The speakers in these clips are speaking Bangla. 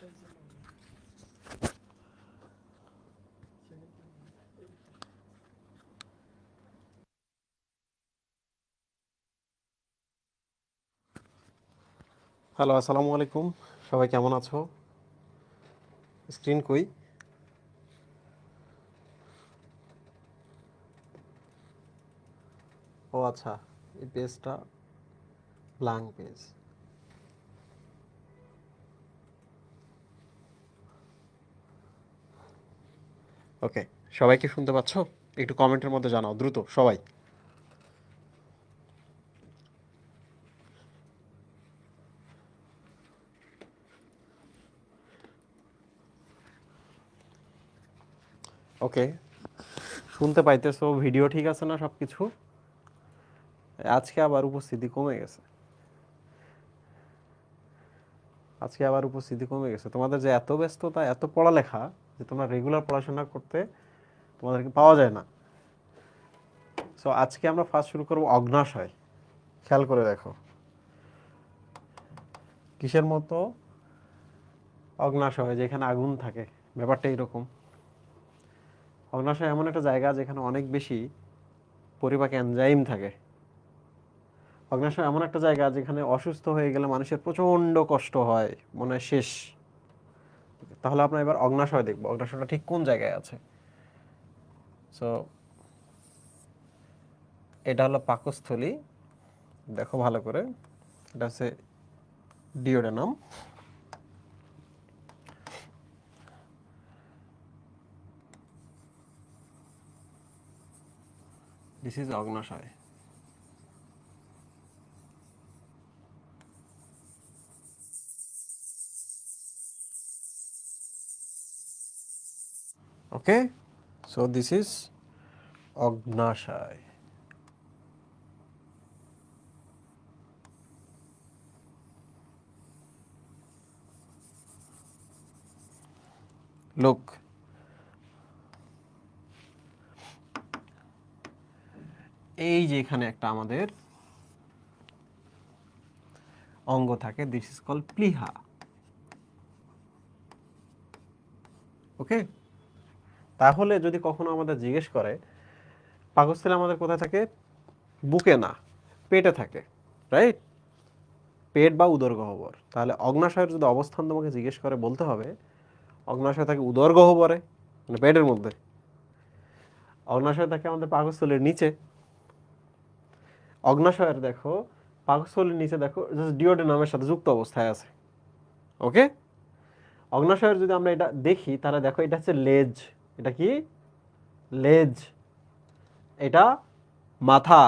হ্যালো, আসসালামু আলাইকুম। সবাই কেমন আছো? স্ক্রিন কই? ও আচ্ছা, এই পেজটা ব্ল্যাঙ্ক পেজ। ওকে, সবাই কি শুনতে পাচ্ছ? একটু কমেন্টের মধ্যে জানাও দ্রুত সবাই। ওকে, শুনতে পাইতেছো? ভিডিও ঠিক আছে না সব কিছু? আজকে আবার উপস্থিতি কমে গেছে। তোমাদের যে এত ব্যস্ততা, এত পড়ালেখা, যে তোমরা রেগুলার পড়াশোনা করতে তোমাদেরকে পাওয়া যায় না। সো আজকে আমরা ফার্স্ট শুরু করবো অগ্ন্যাশয়। খেয়াল করে দেখো, কিসের মতো? অগ্ন্যাশয়, যেখানে আগুন থাকে। ব্যাপারটা এরকম। অগ্ন্যাশয় এমন একটা জায়গা যেখানে অনেক বেশি পরিপাক এনজাইম থাকে। অগ্ন্যাশয় এমন একটা জায়গা যেখানে অসুস্থ হয়ে গেলে মানুষের প্রচন্ড কষ্ট হয়, মনে হয় শেষ। তাহলে আমরা এবার অগ্ন্যাশয় দেখবো, অগ্ন্যাশয়টা ঠিক কোন জায়গায় আছে। সো এটা হলো পাকস্থলী। দেখো ভালো করে, এটা হচ্ছে ডিওডেনাম। দিস ইজ অগ্ন্যাশয়। ওকে, সো দিস ইজ অগ্ন্যাশয়। লোক, এই যে এখানে একটা আমাদের অঙ্গ থাকে, দিস ইজ কল প্লিহা। ওকে, তাহলে যদি কখনো আমাদের জিজ্ঞেস করে পাকস্থলী আমাদের কোথায় থাকে, বুকে না, পেটে থাকে, রাইট? পেট বা উদর গহ্বর। তাহলে অগ্ন্যাশয়ের যদি অবস্থান তোমাকে জিজ্ঞেস করে, বলতে হবে অগ্ন্যাশয় থাকে উদর গহ্বরে, মানে পেটের মধ্যে। অগ্ন্যাশয় থাকে আমাদের পাকস্থলীর নিচে। অগ্ন্যাশয়ের দেখো, পাকস্থলীর নিচে দেখো ডিওডেনামের সাথে যুক্ত অবস্থায় আছে। ওকে, অগ্ন্যাশয়ের যদি আমরা এটা দেখি, তাহলে দেখো এটা হচ্ছে লেজ। এটা কি? লেজ। এটা মাথা।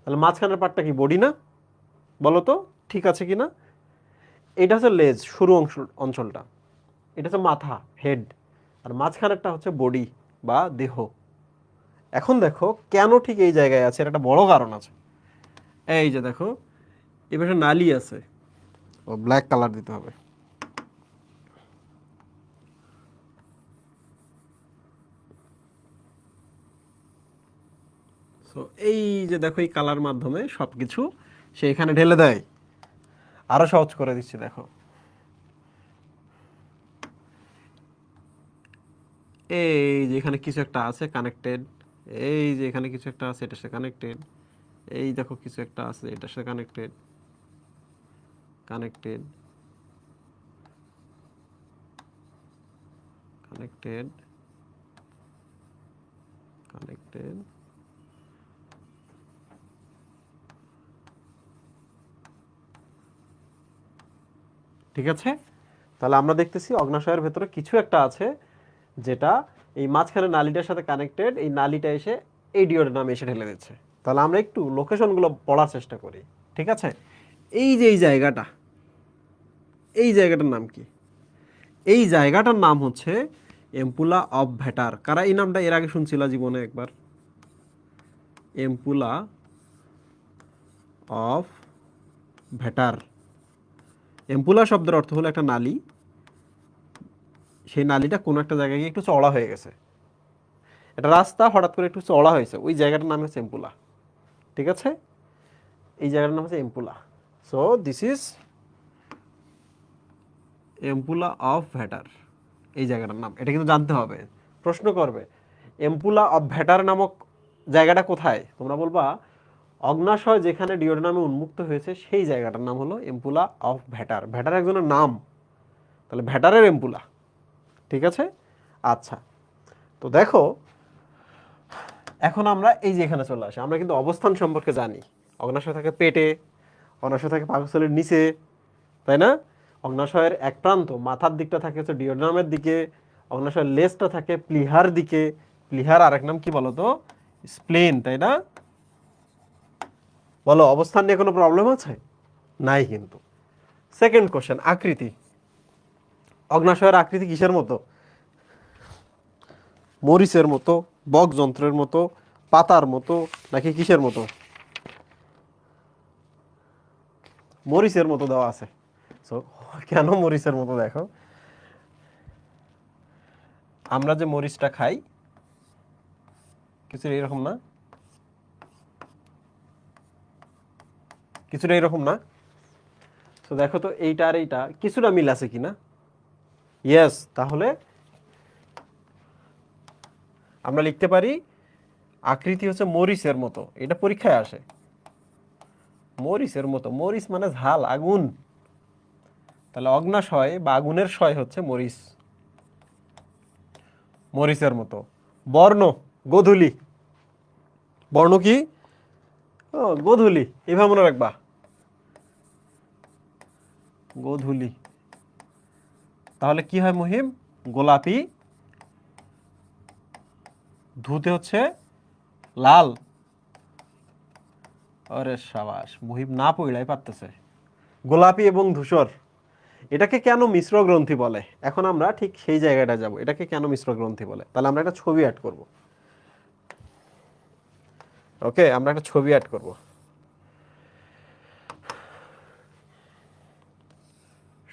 তাহলে মাঝখানের পার্টটা কি, বডি না? বলো তো ঠিক আছে কি না? এটা হচ্ছে লেজ, সরু অংশ, অঞ্চলটা। এটা হচ্ছে মাথা, হেড। আর মাঝখানেরটা হচ্ছে বডি বা দেহ। এখন দেখো কেন ঠিক এই জায়গায় আছে, এর একটা বড় কারণ আছে। এই যে দেখো, এই পাশে নালি আছে। ও ব্ল্যাক কালার দিতে হবে। সো এই যে দেখো, এই কালার মাধ্যমে সবকিছু সে এখানে ঢেলে দেয়। আরো সহজ করে দিচ্ছি, দেখো এই যে এখানে কিছু একটা আছে কানেক্টেড। এই যে এখানে কিছু একটা আছে, এটার সাথে কানেক্টেড। এই দেখো কিছু একটা আছে, এটার সাথে কানেক্টেড, কানেক্টেড, কানেক্টেড, কানেক্টেড। ঠিক আছে, তাহলে আমরা দেখতেছি অগ্ন্যাশয়ের ভেতরে কিছু একটা আছে, যেটা এই মাঝখানে নালীটার সাথে কানেক্টেড। এই নালীটা এসে এই ডিওডেনামে এসে ঢেলে দিচ্ছে। তাহলে আমরা একটু লোকেশনগুলো পড়ার চেষ্টা করি। ঠিক আছে, এই যে এই জায়গাটা, এই জায়গাটার নাম কি? এই জায়গাটার নাম হচ্ছে এম্পুলা অফ ভ্যাটার। কারা এই নামটা এর আগে শুনছিল জীবনে একবার? Ampulla of ভ্যাটার। এম্পুলা শব্দের অর্থ হলো একটা নালী। সেই নালীটা কোনো একটা জায়গায় গিয়ে একটু চওড়া হয়ে গেছে। এটা রাস্তা হঠাৎ করে একটু চওড়া হয়েছে, ওই জায়গাটার নাম হচ্ছে এম্পুলা। ঠিক আছে, এই জায়গাটার নাম হচ্ছে ampulla. So this is ampulla of ভ্যাটার, এই জায়গাটার নাম, এটা কিন্তু জানতে হবে। প্রশ্ন করবে এম্পুলা অফ ভ্যাটার নামক জায়গাটা কোথায়, তোমরা বলবা অগ্ন্যাশয় যেখানে ডিওডেনামে উন্মুক্ত হয়েছে সেই জায়গাটার নাম হলো এম্পুলা অফ ভ্যাটার। ভ্যাটার একজনের নাম, তাহলে ভ্যাটারের এম্পুলা। ঠিক আছে, আচ্ছা। তো দেখো এখন আমরা এই যে এখানে চলে আসি, আমরা কিন্তু অবস্থান সম্পর্কে জানি। অগ্ন্যাশয় থাকে পেটে, অগ্ন্যাশয় থাকে পাকস্থলীর নিচে, তাই না? অগ্ন্যাশয়ের এক প্রান্ত মাথার দিকটা থাকে হচ্ছে ডিওডেনামের দিকে, অগ্ন্যাশয়ের লেজটা থাকে প্লিহার দিকে। প্লিহার আরেক নাম কি বলো তো? স্প্লেন, তাই না? বলো অবস্থান নিয়ে কোনো প্রবলেম আছে? নাই কিন্তু। সেকেন্ড কোশ্চেন, আকৃতি। অগ্ন্যাশয়ের আকৃতি কিসের মতো? মরিচের মতো, বক যন্ত্রের মতো, পাতার মতো, নাকি কিসের মতো? মরিচের মতো দেওয়া আছে। সো কেন মরিচের মতো? দেখো আমরা যে মরিচটা খাই কিছুটা এরকম না? কিছুটা এরকম না? তো দেখো তো এইটা আর এইটা কিছুটা মিল আছে কিনা? ইয়েস। তাহলে আমরা লিখতে পারি আকৃতি হচ্ছে মরিচের মতো। এটা পরীক্ষায় আসে, মরিচের মতো। মরিচ মানে ঝাল, আগুন। তাহলে অগ্ন্যাশয় বা আগুনের শয় হচ্ছে মরিচ, মরিচের মতো। বর্ণ, গোধূলি। বর্ণ কি? ও গোধূলি, এভাবে মনে রাখবা, গোধূলি। তাহলে কি হয় মুহিম? গোলাপি, ধুতে হচ্ছে লাল। আরে সাবাস, মুহিব না পড়লাই পারতেছে। গোলাপি এবং ধূসর। এটাকে কেন মিশ্র গ্রন্থি বলে? এখন আমরা ঠিক সেই জায়গাটা যাব, এটাকে কেন মিশ্র গ্রন্থি বলে। তাহলে আমরা একটা ছবি অ্যাড করব। ওকে, আমরা একটা ছবি অ্যাড করব।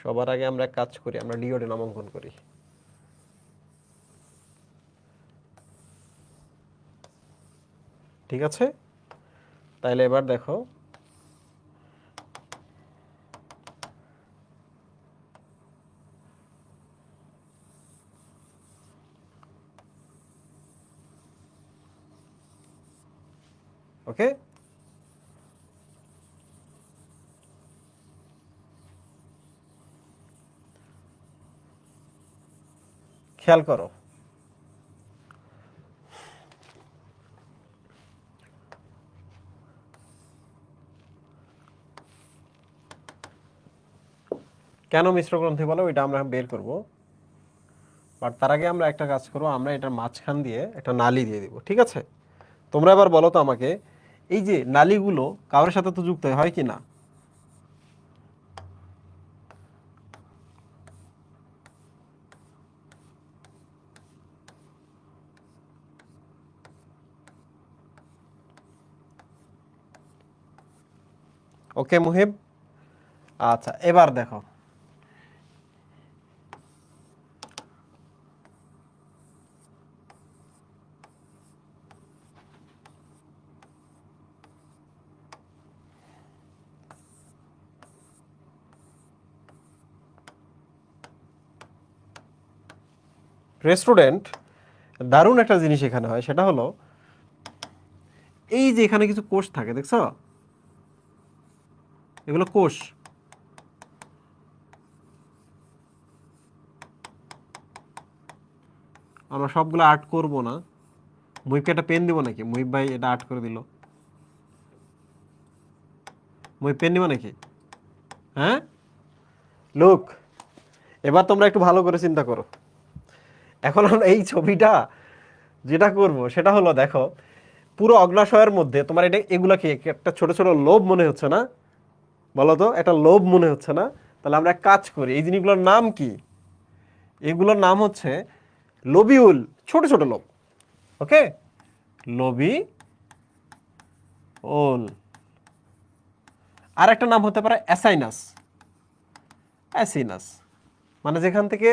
সবার আগে আমরা এক কাজ করি, আমরা ডিওডে নামাঙ্কন করি। ঠিক আছে, তাইলে এবার দেখো ওকে। খেয়াল করো, কেন মিশ্র গ্রন্থি বলে ওইটা আমরা বের করব। বাট তার আগে আমরা একটা কাজ করবো, আমরা এটার মাঝখান দিয়ে একটা নালি দিয়ে দিব। ঠিক আছে, তোমরা এবার বলো তো আমাকে, এই যে নালীগুলো কারোর সাথে তো যুক্ত হয় কি না? ওকে মুহিব, আচ্ছা এবার দেখো রেস্টুরেন্ট, দারুণ একটা জিনিস এখানে হয়, সেটা হলো এই যে এখানে কিছু কোষ থাকে, দেখছো? এগুলো কোষ। আমরা সবগুলো আর্ট করব না। মুহিবকে একটা পেন দিব নাকি? মুহিব ভাই এটা আর্ট করে দিল। মুহিব পেন দিব নাকি? হ্যাঁ, লুক, এবার তোমরা একটু ভালো করে চিন্তা করো। এখন আমরা এই ছবিটা যেটা করব সেটা হলো, দেখো পুরো অগ্ন্যাশয়ের মধ্যে তোমার এটা এগুলা কি একটা ছোট ছোট লোভ মনে হচ্ছে না? বলো তো, একটা লোভ মনে হচ্ছে না? তাহলে আমরা এক কাজ করি, এই জিনিসগুলোর নাম কি? এগুলোর নাম হচ্ছে লোবিউল, ছোট ছোট লোভ। ওকে, লোবি ওল। আর একটা নাম হতে পারে অ্যাসাইনাস, অ্যাসিনাস, মানে যেখান থেকে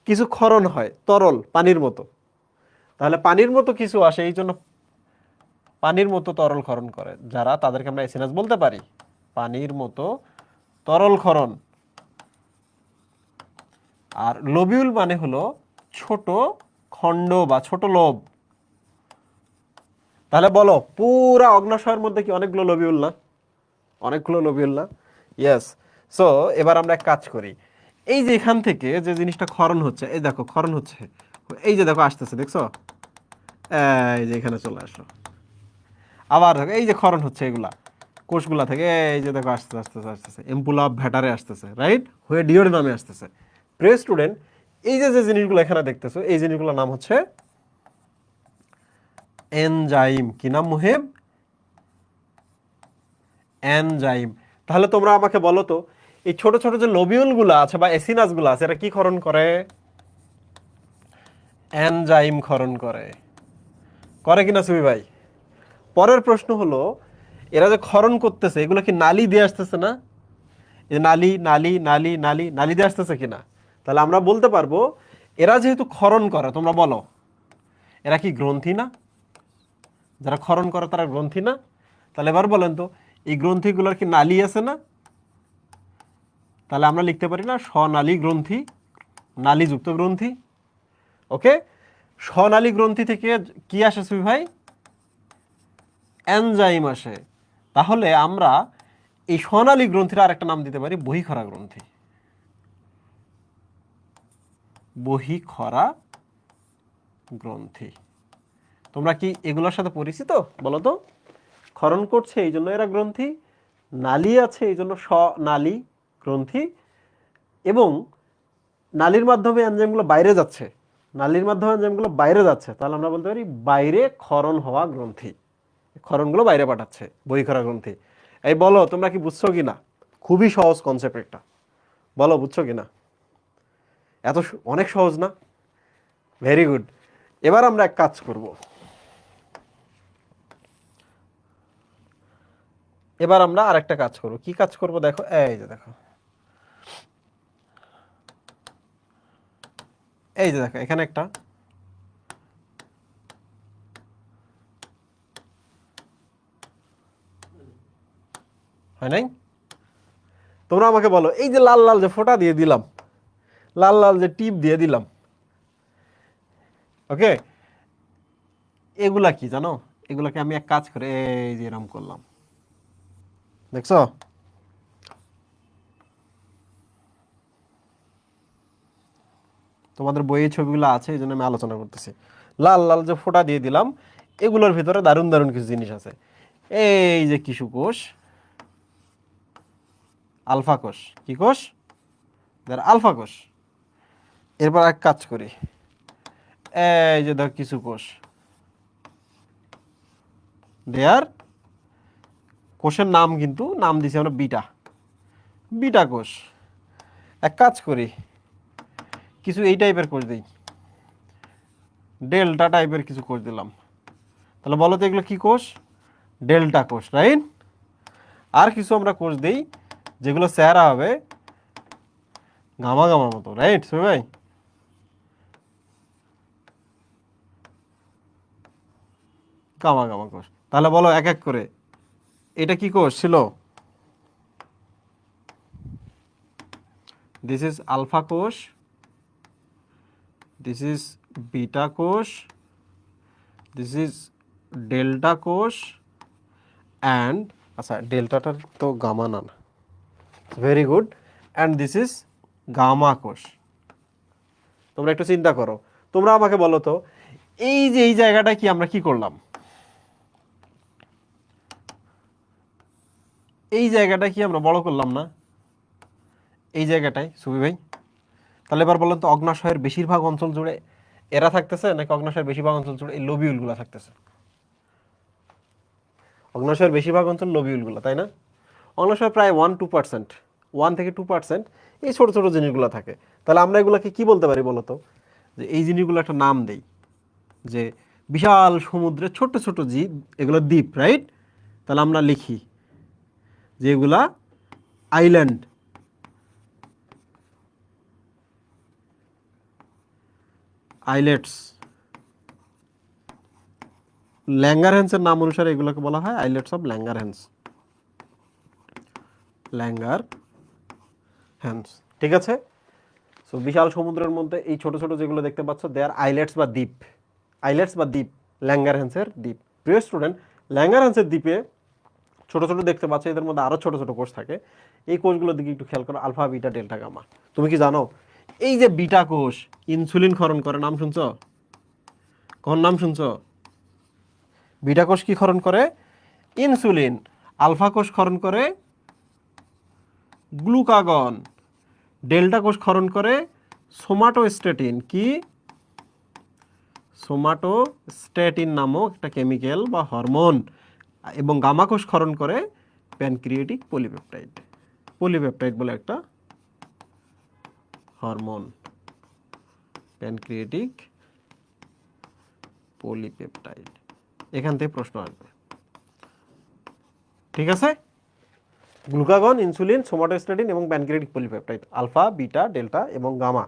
কিছু ক্ষরণ হয়, তরল পানির মতো। তাহলে পানির মতো কিছু আসে, এই জন্য পানির মতো তরল ক্ষরণ করে যারা, তাদেরকে আমরা অ্যাসিনাস বলতে পারি। পানির মতো তরল ক্ষরণ, আর লোবিউল মানে হলো ছোট খণ্ড বা ছোট লোব। তাহলে বলো পুরা অগ্ন্যাশয়ের মধ্যে কি অনেকগুলো লোবিউল না? অনেকগুলো লোবিউল না? ইয়েস। সো এবার আমরা এক কাজ করি, এই যে এখান থেকে যে জিনিসটা ক্ষরণ হচ্ছে, এই দেখো ক্ষরণ হচ্ছে, এই যে দেখো আসতেছে, দেখছো? এই যে এখানে চলে আসলো, আবার দেখো এই যে ক্ষরণ হচ্ছে এগুলা কোষগুলা থেকে, এই যে দেখো আসতেছে আসতেছে আসতেছে এম্পুলা অফ ভ্যাটারে আসতেছে, রাইট, হয়ে ডিওডেনামে আসতেছে। প্রিয় স্টুডেন্ট, এই যে যে জিনিসগুলো এখানে দেখতেছো, এই জিনিসগুলোর নাম হচ্ছে এনজাইম। কি নাম মুহেব? এনজাইম। তাহলে তোমরা আমাকে বলো তো, এই ছোট ছোট যে লোবিউলগুলো আছে বা এসিনাসগুলো আছে, এরা কি ক্ষরণ করে? এনজাইম ক্ষরণ করে, করে কিনা সুবি ভাই? পরের প্রশ্ন হলো, এরা যে ক্ষরণ করতেছে এগুলো কি নালি দিয়ে আসতেছে না? এই নালি নালি নালি নালি নালি দিয়ে আসতেছে কিনা? তাহলে আমরা বলতে পারবো এরা যেহেতু ক্ষরণ করে, তোমরা বলো এরা কি গ্রন্থি না? যারা ক্ষরণ করে তারা গ্রন্থি না? তাহলে এবার বলেন তো, এই গ্রন্থিগুলোর কি নালি আছে না? তাহলে আমরা লিখতে পারি না স্বনালী গ্রন্থি, নালীযুক্ত গ্রন্থি। ওকে, স্বনালী গ্রন্থি থেকে কি আসে সুবি ভাই? এনজাইম আসে। তাহলে আমরা এই স্বনালী গ্রন্থির আরেকটা নাম দিতে পারি বহিঃক্ষরা গ্রন্থি। বহিঃক্ষরা গ্রন্থি। তোমরা কি এগুলোর সাথে পরিচিত বলো তো? ক্ষরণ করছে এই জন্য এরা গ্রন্থি, নালী আছে এই জন্য স্বনালী গ্রন্থি, এবং নালীর মাধ্যমে এনজাইমগুলো বাইরে যাচ্ছে, নালীর মাধ্যমে এনজাইমগুলো বাইরে যাচ্ছে, তাহলে আমরা বলতে পারি বাইরে ক্ষরণ হওয়া গ্রন্থি, ক্ষরণগুলো বাইরে পাঠাচ্ছে, বহিঃক্ষরা গ্রন্থি। এই বলো তোমরা কি বুঝছো কিনা? খুবই সহজ কনসেপ্ট একটা, বলো বুঝছো কিনা? এত অনেক সহজ না? Very good. এবার আমরা এক কাজ করব, এবার আমরা আরেকটা কাজ করব। কি কাজ করব দেখো, এই যে দেখো, এই যে দেখো এখানে একটা হয় নাই? তোমরা আমাকে বলো, এই যে লাল লাল যে ফোঁটা দিয়ে দিলাম, লাল লাল যে টিপ দিয়ে দিলাম, ওকে, এগুলা কি জানো? এগুলাকে আমি এক কাজ করে এই যে এরকম করলাম, দেখছো? তোমাদের বইয়ে ছবিগুলো আছে এই জন্য আমি আলোচনা করতেছি। লাল লাল যে ফোঁটা দিয়ে দিলাম, এগুলোর ভিতরে দারুণ দারুণ কিছু জিনিস আছে। এই যে কিশু কোষ, আলফা কোষ, কি কোষ? আলফা কোষ। এরপর এক কাজ করি, এই যে ধর কিছু কোষ, দেয়ার কোষের নাম কিন্তু নাম দিছি আমরা বিটা, বিটা কোষ। এক কাজ করি, কিছু এই টাইপের কোষ দিই, ডেল্টা টাইপের কিছু কোষ দিলাম। তাহলে বলো তো এগুলো কি কোষ? ডেল্টা কোষ, রাইট? আর কিছু আমরা কোষ দিই যেগুলো চেহারা হবে গামা গামার মতো, রাইট সুবি ভাই? গামা গামা কোষ। তাহলে বলো এক এক করে, এটা কি কোষ ছিল? দিস ইজ আলফা কোষ, দিস ইজ বিটা কোষ, দিস ইজ ডেল্টা কোষ, অ্যান্ড আচ্ছা ডেল্টাটার তো গামা না, very good, and this is gamma কোষ। তোমরা একটু চিন্তা করো, তোমরা আমাকে বলো তো, এই যে এই জায়গাটা কি আমরা কি করলাম? এই জায়গাটা কি আমরা বড় করলাম না? এই জায়গাটায় সুবি ভাই। তাহলে এবার বলেন তো, অগ্ন্যাশয়ের বেশিরভাগ অঞ্চল জুড়ে এরা থাকতেছে নাকি অগ্ন্যাশয়ের বেশিরভাগ অঞ্চল জুড়ে এই লোবিউলগুলো থাকতেছে? অগ্ন্যাশয়ের বেশিরভাগ অঞ্চল লোবিউলগুলো, তাই না? অগ্ন্যাশয় প্রায় 1-2%, 1 থেকে 2% এই ছোট ছোট জিনিসগুলো থাকে। তাহলে আমরা এগুলোকে কি বলতে পারি বলো তো? যে এই জিনিসগুলো একটা নাম দেই, যে বিশাল সমুদ্রের ছোট ছোট জীব, এগুলো দ্বীপ, রাইট? তাহলে আমরা লিখি যে এগুলা আইল্যান্ড, আইলেটস। ল্যাঙ্গারহ্যান্সের নাম অনুসারে এগুলোকে বলা হয় আইলেটস অফ ল্যাঙ্গারহ্যান্স, ল্যাঙ্গারহ্যান্স। ঠিক আছে? সো বিশাল সমুদ্রের মধ্যে এই ছোট ছোট যেগুলো দেখতে পাচ্ছ দে আর আইল্যান্ডস বা দ্বীপ, আইল্যান্ডস বা দ্বীপ, ল্যাঙ্গারহ্যান্সের দ্বীপ। প্রিয় স্টুডেন্ট, ল্যাঙ্গারহ্যান্সের দ্বীপে ছোট ছোট দেখতে পাচ্ছ, এদের মধ্যে আরো ছোট ছোট কোষ থাকে। এই কোষগুলোর দিকে একটু খেয়াল করো, আলফা বিটা ডেল্টা গামা। তুমি কি জানো এই যে বিটা কোষ ইনসুলিন ক্ষরণ করে, নাম শুনছো? কোন নাম শুনছো? বিটা কোষ কি ক্ষরণ করে? ইনসুলিন। আলফা কোষ ক্ষরণ করে গ্লুকাগন। ডেল্টা কোষ ক্ষরণ করে সোমাটোস্ট্যাটিন। কি? সোমাটোস্ট্যাটিন নামক একটা কেমিক্যাল বা হরমোন। এবং গামা কোষ ক্ষরণ করে প্যানক্রিয়েটিক পলিপেপটাইড। পলিপেপটাইড বলে একটা হরমোন, প্যানক্রিয়েটিক পলিপেপটাইড। এখান থেকে প্রশ্ন আসবে, ঠিক আছে? গ্লুকাগন, ইনসুলিন, সোমাটোস্ট্যাটিন এবং pancreatic polypeptide, alpha beta delta এবং গামা।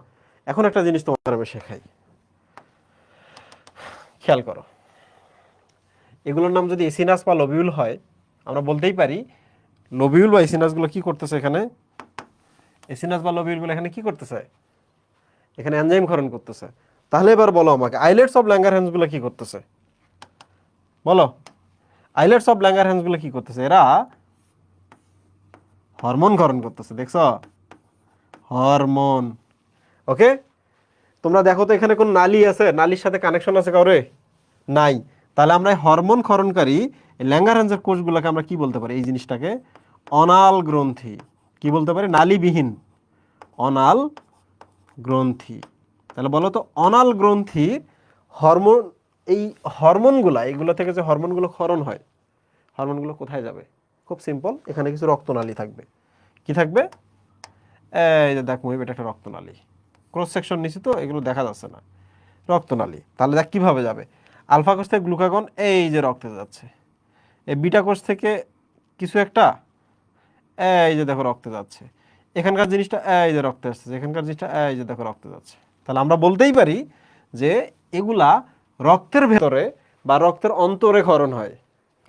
এখন একটা জিনিস তোমাদের আমি শেখাই, খেয়াল করো। এগুলোর নাম যদি এসিনাস বা লোবিউল হয়, আমরা বলতেই পারি লোবিউল বা এসিনাসগুলো কি করতেছে এখানে? এসিনাস বা লোবিউলগুলো এখানে কি করতেছে? এখানে এনজাইম ক্ষরণ করতেছে। তাহলে এবার বলো আমাকে, আইলেটস অফ ল্যাঙ্গারহ্যান্সগুলো কি করতেছে? বলো, আইলেটস অফ ল্যাঙ্গারহ্যান্সগুলো কি করতেছে? এরা হরমোন ক্ষরণ করতেছে। দেখছো? হরমোন। ওকে, তোমরা দেখো তো এখানে কোন নালী আছে? নালীর সাথে কানেকশন আছে কাউরে? নাই। তাহলে আমরা হরমোন ক্ষরণকারী ল্যাঙ্গারহ্যান্সের কোষগুলোকে আমরা কি বলতে পারি? এই জিনিসটাকে অনাল গ্রন্থি। কি বলতে পারি? নালীবিহীন অনাল গ্রন্থি। তাহলে বলো তো, অনাল গ্রন্থির হরমোন, এই হরমোনগুলা, এইগুলো থেকে যে হরমোনগুলো ক্ষরণ হয়, হরমোনগুলো কোথায় যাবে? খুব সিম্পল, এখানে কিছু রক্তনালী থাকবে। কি থাকবে? এই যে দেখ মুহিব, এটা একটা রক্তনালী। ক্রস সেকশন নিচে তো এগুলো দেখা যাচ্ছে না, রক্তনালী। তাহলে দেখ কিভাবে যাবে। আলফা কোষ থেকে গ্লুকাগন এই যে রক্তে যাচ্ছে। এই বিটা কোষ থেকে কিছু একটা এই যে দেখো রক্তে যাচ্ছে। এখানকার জিনিসটা এই যে রক্তে আসছে, এখানকার জিনিসটা এই যে দেখো রক্তে যাচ্ছে। তাহলে আমরা বলতেই পারি যে এগুলা রক্তের ভেতরে বা রক্তের অন্তরে ক্ষরণ হয়,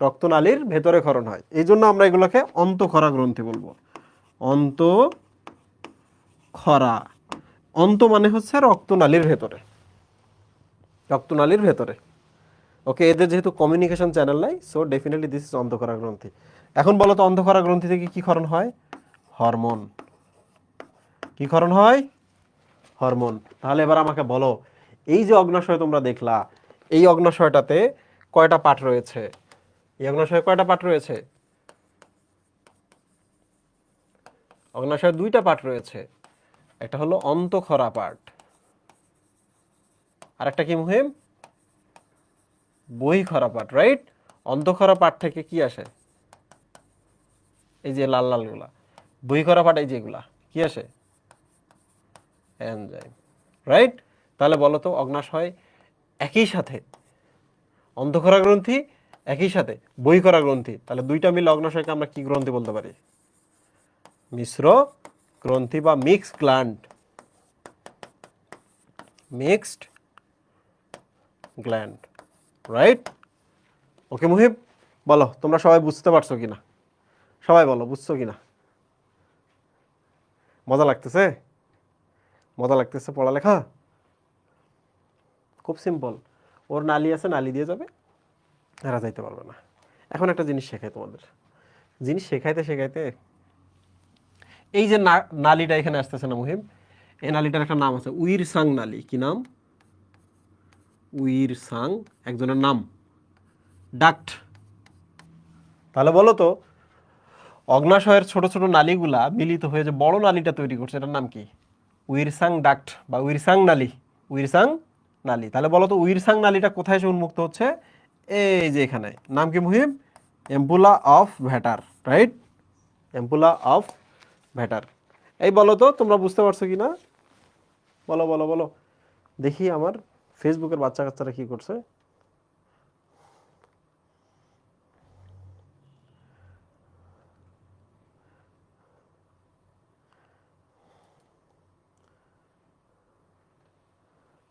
রক্তনালীর ভেতরে ক্ষরণ হয়। এই জন্য আমরা এগুলোকে অন্তঃক্ষরা গ্রন্থি বলবো। অন্তঃক্ষরা, অন্ত মানে হচ্ছে রক্তনালীর ভেতরে, রক্তনালীর ভেতরে। ওকে, এদের যেহেতু কমিউনিকেশন চ্যানেল নাই, সো ডেফিনেটলি দিস ইজ অন্তঃক্ষরা গ্রন্থি। এখন বলো তো, অন্তঃক্ষরা গ্রন্থি থেকে কি ক্ষরণ হয়? হরমোন। কি ক্ষরণ হয়? হরমোন। তাহলে এবার আমাকে বলো, এই যে অগ্নাশয় তোমরা দেখলা, এই অগ্নাশয়টাতে কয়টা পার্ট রয়েছে? এই অগ্নাশয়ে কয়টা পার্ট রয়েছে? অগ্নাশয়ে দুইটা পার্ট রয়েছে। একটা হলো অন্তঃক্ষরা পার্ট, আর একটা কি মুহিম? বহিঃক্ষরা পার্ট, রাইট? অন্তঃক্ষরা পার্ট থেকে কি আসে? এই যে লাল লাল গুলা। বহিঃক্ষরা পার্ট এই যেগুলা, কি আসে? Enzyme, right? তাহলে বলো তো, অগ্নাশয় একই সাথে অন্তঃক্ষরা গ্রন্থি, একই সাথে বহিঃক্ষরা গ্রন্থি, তাহলে দুইটা মিলে অগ্নাশয়কে আমরা কি গ্রন্থি বলতে পারি? মিশ্র গ্রন্থি বা mix gland, mixed gland, right? Okay Muhib, বলো তোমরা সবাই বুঝতে পারছো কিনা? সবাই বলো বুঝছো কিনা? মজা লাগতেছে? মজা লাগতেছে পড়ালেখা? খুব সিম্পল, ওর নালী আছে, নালী দিয়ে যাবে, এরা যাইতে পারবে না। এখন একটা জিনিস শেখাই তোমাদের, জিনিস শেখাইতে শেখাইতে এই যে নালীটা এখানে আসতেছে না মুহিম, এই নালীটার একটা নাম আছে, উইরসাং নালী। কি নাম? উইরসাং একজনের নাম, ডাক্ট। তাহলে বলো তো, অগ্নাশয়ের ছোট ছোট নালীগুলা মিলিত হয়ে যে বড় নালীটা তৈরি করছে, এটার নাম কি? উইরসাং ডাক্ট বা উইরসাং নালী। উইরসাং নালী। তাহলে বলো তো, উইরসাং নালীটা কোথায় এসে উন্মুক্ত হচ্ছে? এই যে এখানে। নাম কি মুহিম? Ampulla of ভ্যাটার, right? Ampulla of ভ্যাটার। এই বলো তো, তোমরা বুঝতে পারছো কি না? বলো বলো বলো, দেখি আমার ফেসবুকের বাচ্চা কাচ্চারা কি করছে।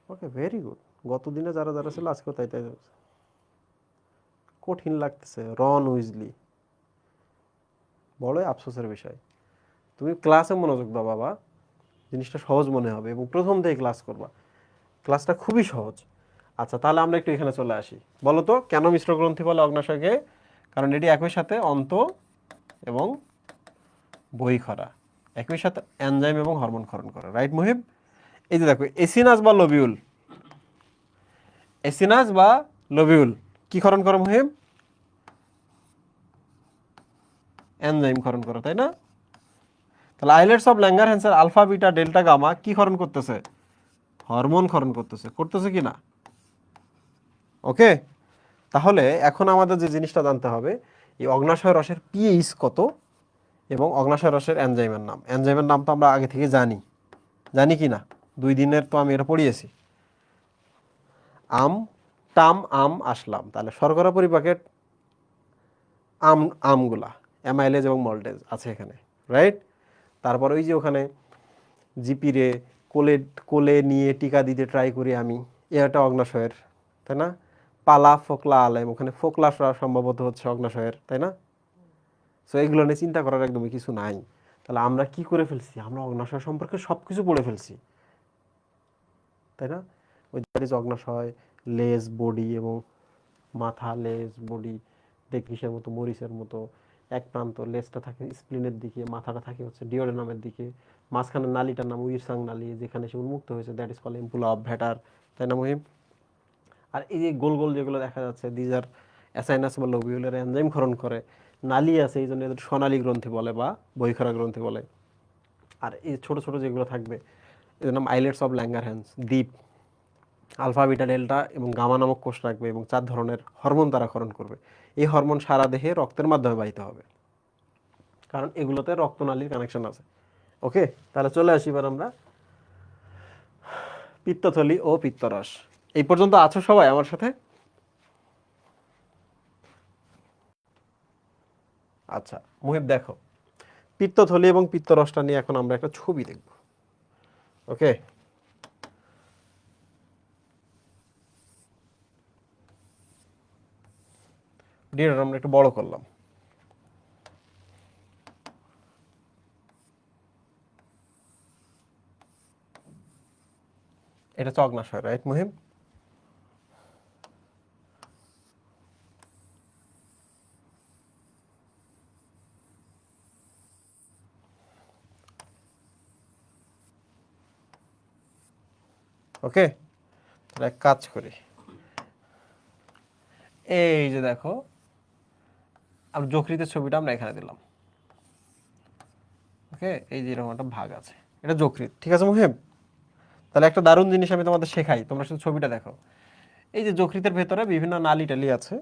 ওকে, ভেরি গুড। গত দিনে যারা যারা ছিল আজকেও তাই তাই যাচ্ছে। কঠিন লাগতেছে, রন উইজলি। বড়ই আফসোসের বিষয়। তুমি ক্লাসে মনোযোগ দাও বাবা, জিনিসটা সহজ মনে হবে এবং প্রথম থেকে ক্লাস করবা, ক্লাসটা খুবই সহজ। আচ্ছা, তাহলে আমরা একটু এখানে চলে আসি। বলো তো কেন মিশ্র গ্রন্থি বলে অগ্নাশয়কে? কারণ এটি একই সাথে অন্ত এবং বহিঃখরা, একই সাথে এনজাইম এবং হরমোন ক্ষরণ করে, রাইট মুহিব? এই যে দেখো এসিনাস বা লোবিউল, এসিনাস বা লোবিউল কি ক্ষরণ করে মুহিব? এনজাইম ক্ষরণ করে, তাই না? তাহলে আইলেটস অফ ল্যাঙ্গারহ্যান্সের আলফা বিটা ডেল্টা গামা কি ক্ষরণ করতেছে? হরমোন ক্ষরণ করতেছে, করতেছে কি না? ওকে, তাহলে এখন আমাদের যে জিনিসটা জানতে হবে, এই অগ্নাশয় রসের পিএইচ কত এবং অগ্নাশয় রসের এনজাইমের নাম। এনজাইমের নাম তো আমরা আগে থেকে জানি, জানি কি না? 2 দিনের তো আমি এটা পড়িয়েছি। আম, টাম, আম, আসলাম, তাহলে শর্করা পরিপাকের আমগুলা অ্যামাইলেজ এবং মল্টেজ আছে এখানে, রাইট? তারপর ওই যে ওখানে জিপিরে কোলে কোলে নিয়ে টিকা দিতে ট্রাই করি আমি, এটা অগ্নাশয়ের, তাই না? পালা, ফোকলা, আলেম, ওখানে ফোকলা সম্ভবত হচ্ছে অগ্নাশয়ের, তাই না? সো এগুলো নিয়ে চিন্তা করার একদমই কিছু নাই। তাহলে আমরা কি করে ফেলছি? আমরা অগ্নাশয় সম্পর্কে সব কিছু পড়ে ফেলছি, তাই না? ওই দ্যাট ইজ অগ্নাশয়, লেজ, বডি এবং মাথা, লেজ, বডি ডেকরিসের মতো, মরিচের মতো। এক প্রান্ত লেজটা থাকে স্প্লিনের দিকে, মাথাটা থাকে হচ্ছে ডিওডেনামের দিকে, মাঝখানে নালীটার নাম উইরসাং নালী, যেখানে সে উন্মুক্ত হয়েছে, that is call ampulla of ভ্যাটার, তাই না মুহিম? আর এই যে গোল গোল যেগুলো দেখা যাচ্ছে, দিজ আর অ্যাসাইনাস বা লোবিউলের এনজাইম ক্ষরণ করে। নালী আছে, এই জন্য এদের সোনালী গ্রন্থি বলে বা বহিঃখরা গ্রন্থি বলে। আর এই ছোট ছোট যেগুলো থাকবে এদের নাম আইলেটস অফ ল্যাঙ্গারহ্যান্স, দ্বীপ। আলফা বিটা ডেল্টা এবং গামা নামক কোষ রাখবে এবং 4 ধরনের হরমোন দ্বারা ক্ষরণ করবে। এই হরমোন সারা দেহে রক্তের মাধ্যমে বাহিত হবে, কারণ এগুলোতে রক্তনালীর কানেকশন আছে। ওকে, তাহলে চলে আসি এবার আমরা পিত্তথলি ও পিত্তরস। এই পর্যন্ত আছো সবাই আমার সাথে? আচ্ছা মুহিব, দেখো পিত্তথলি এবং পিত্তরসটা নিয়ে এখন আমরা একটা ছবি দেখব। ওকে, ডিএনএ আমরা একটু বড় করলাম। এটা হচ্ছে অগ্নাশয়, রাইট মুহিব? ওকে, তাহলে এক কাজ করি, এই যে দেখো আর যকৃতের ছবিটা আমরা এখানে দিলাম। ওকে, এই যে এরকম একটা ভাগ আছে, এটা যকৃৎ, ঠিক আছে মুহিব? তাহলে একটা দারুণ জিনিস আমি তোমাদের শেখাই, তোমরা শুধু ছবিটা দেখো। এই যে যকৃতের ভেতরে বিভিন্ন নালী টালি আছে,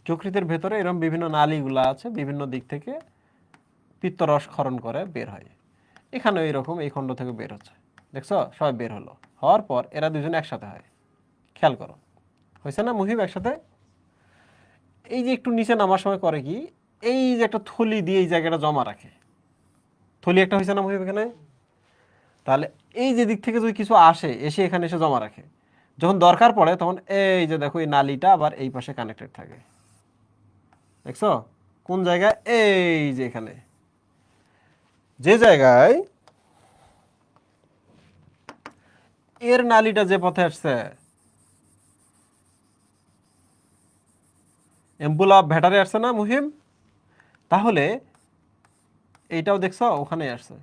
যকৃতের ভেতরে এরকম বিভিন্ন নালীগুলো আছে, বিভিন্ন দিক থেকে পিত্তরস ক্ষরণ করে বের হয়। এখানে এইরকম এই খণ্ড থেকে বের হচ্ছে, দেখছো? সবাই বের হলো, হওয়ার পর এরা দুজনে একসাথে হয়। খেয়াল করো, হয়েছে না মুহিব একসাথে? এই যে একটু নিচে নামার সময় করে কি, এই যে একটা থলি দিয়ে এই জায়গাটা জমা রাখে, থলি একটা হয়েছে না মুহিব এখানে? তাহলে এই যে দিক থেকে যদি কিছু আসে, এসে এখানে এসে জমা রাখে, যখন দরকার পড়ে তখন এই যে দেখো এই নালীটা আবার এই পাশে কানেক্টেড থাকে, দেখছো? কোন জায়গায়? এই যে এখানে, যে জায়গায় এর নালীটা যে পথে আসছে, এম্বুলা ভ্যাটারে আসছে না মুহিম? তাহলে এইটাও দেখছো ওখানে আসছে।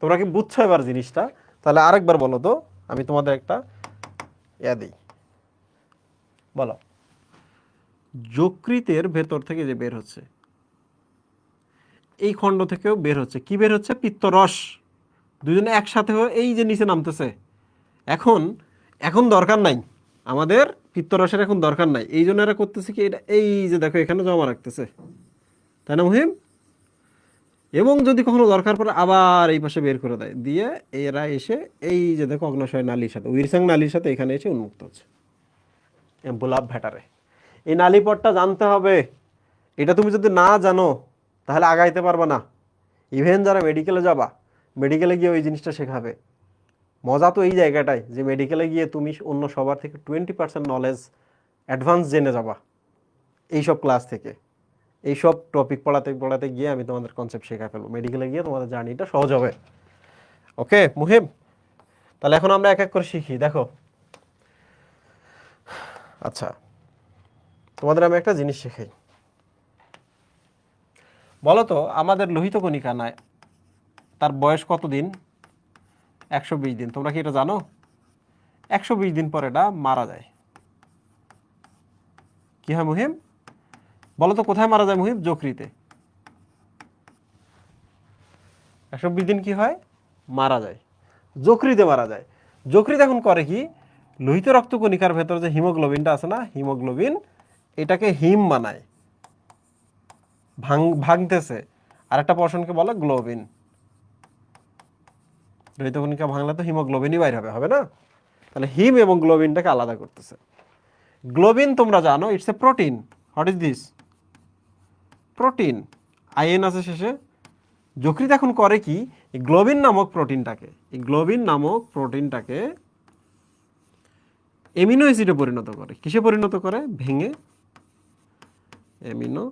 তোমরা কি বুঝছো এবার জিনিসটা? তাহলে আরেকবার বলো তো, আমি তোমাদের একটা ইয়া দিই, বলো। যকৃতের ভেতর থেকে যে বের হচ্ছে, এই খণ্ড থেকেও বের হচ্ছে, কি বের হচ্ছে? পিত্তরস। দুজনে একসাথে হয়ে এই যে নিচে নামতেছে। এখন এখন দরকার নাই আমাদের পিত্তরসের, এখন দরকার নাই, এই জন্য এরা করতেছে কি, এটা এই যে দেখো এখানে জমা রাখতেছে, তাই না মুহিম? এবং যদি কখনো দরকার পড়ে আবার এই পাশে বের করে দেয়, দিয়ে এরা এসে এই যে দেখো অগ্নাশয় নালীর সাথে, উইরসাং নালীর সাথে এখানে এসে উন্মুক্ত হচ্ছে এম্বুলা ভ্যাটারে। এই নালীপথটা জানতে হবে। এটা তুমি যদি না জানো তাহলে আগাইতে পারবে না। ইভেন যারা মেডিকেলে যাবা, মেডিকেলে গিয়ে ওই জিনিসটা শেখাবে। মজা তো এই জায়গাটায় যে মেডিকেলে গিয়ে তুমি অন্য সবার থেকে 20% নলেজ অ্যাডভান্স জেনে যাবা। এইসব ক্লাস থেকে, এইসব টপিক পড়াতে পড়াতে গিয়ে আমি তোমাদের কনসেপ্ট শেখা ফেলবো, মেডিকেলে গিয়ে তোমাদের জার্নিটা সহজ হবে। ওকে মুহিব, তাহলে এখন আমরা এক এক করে শিখি। দেখো, আচ্ছা তোমাদের আমি একটা জিনিস শেখাই। বলো তো আমাদের লোহিত কণিকা নাই, তার বয়স কত দিন? 120 দিন। তোমরা কি এটা জানো? 120 দিন পর এটা মারা যায়। কি হয় মুহিম? বলো তো কোথায় মারা যায় মুহিম? যকৃতে। 120 দিন কি হয়? মারা যায়, যকৃতে মারা যায়। যকৃত এখন করে কি, লোহিত রক্তকণিকার ভেতরে যে হিমোগ্লোবিনটা আছে না, হিমোগ্লোবিন, এটাকে হিম বানায়, ভাঙতেছে। আর একটা পোর্শনকে বলে গ্লোবিন। লোহিত কণিকা ভাঙলে তো হিমোগ্লোবিনই বাইর হবে, হবে না? তাহলে হিম এবং গ্লোবিনটাকে আলাদা করতেছে। গ্লোবিন তোমরা জানো, it's a protein. What is this? Protein, in আছে শেষে। যকৃৎ এখন করে কি, এই গ্লোবিন নামক প্রোটিনটাকে, এই গ্লোবিন নামক প্রোটিনটাকে এমিনো অ্যাসিডে পরিণত করে। কিসে পরিণত করে? ভেঙে এমিনো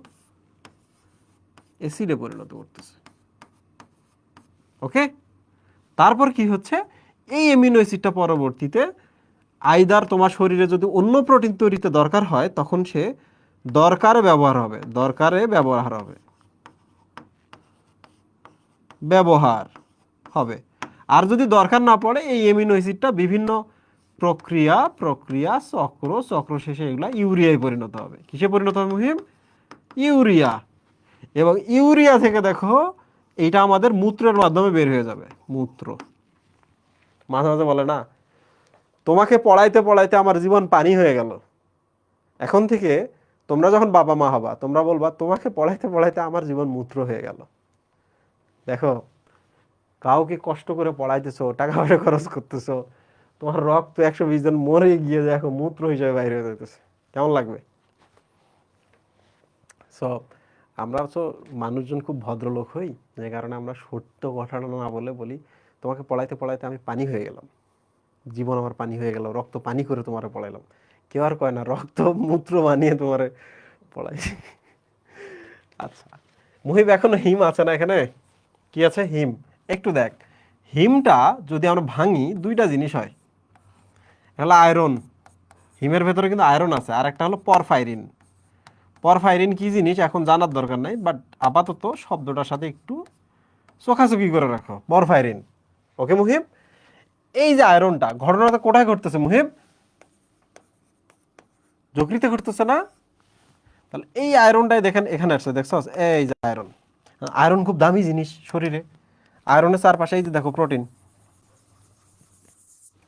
অ্যাসিডে পরিণত করতেছে। ওকে, তারপর কি হচ্ছে, এই এমিনো অ্যাসিডটা পরবর্তীতে আইদার তোমার শরীরে যদি অন্য প্রোটিন তৈরিতে দরকার হয়, তখন সে দরকারে ব্যবহার হবে, দরকারে ব্যবহার হবে, ব্যবহার হবে। আর যদি দরকার না পড়ে, এই এমিনো অ্যাসিডটা বিভিন্ন প্রক্রিয়া চক্র শেষে এগুলা ইউরিয়ায় পরিণত হবে। কিসে পরিণত হবে মুহিম? ইউরিয়া। এবং ইউরিয়া থেকে দেখো, এইটা আমাদের মূত্রের মাধ্যমে বের হয়ে যাবে, মূত্র। মাঝে মাঝে বলে না, তোমাকে পড়াইতে পড়াইতে আমার জীবন পানি হয়ে গেল। এখন থেকে তোমরা যখন বাবা মা হবা, তোমরা বলবা তোমাকে পড়াইতে পড়াইতে আমার জীবন মূত্র হয়ে গেল। দেখো, কাউকে কষ্ট করে পড়াইতেছো, টাকা পয়সা খরচ করতেছো, তোমার রক্ত 120 জন মরে গিয়ে দেখো মূত্র হিসেবে বাইরে হয়ে যেতেছে, কেমন লাগবে? সো আমরা তো মানুষজন খুব ভদ্রলোক হই, যে কারণে আমরা সত্য ঘটনা না বলে বলি তোমাকে পড়াইতে পড়াইতে আমি পানি হয়ে গেলাম, জীবন আমার পানি হয়ে গেল, রক্ত পানি করে তোমারে পড়াইলাম। কেউ আর কয় না রক্ত মূত্র বানিয়ে তোমারে পড়াইছি। আচ্ছা মুহিব, এখনো হিম আছে না এখানে? কি আছে? হিম। একটু দেখ, হিমটা যদি আমরা ভাঙি, দুইটা জিনিস হয়। হলো আয়রন, হিমের ভেতরে কিন্তু আয়রন আছে। আর একটা হলো পরফাইরিন। পরফাইরিন কি জিনিস এখন জানার দরকার নাই, বাট আপাতত শব্দটার সাথে একটু চোখাচোখি করে রাখো, পরফাইরিন। ওকে মুহিব, এই যে আয়রনটা, ঘটনাটা কোথায় ঘটতেছে মুহিব? যকৃতে ঘটতেছে না? তাহলে এই আয়রনটাই দেখেন এখানে আসছে, দেখছো? এই যে আয়রন, আয়রন খুব দামি জিনিস শরীরে। আয়রনের চারপাশে এই যে দেখো প্রোটিন।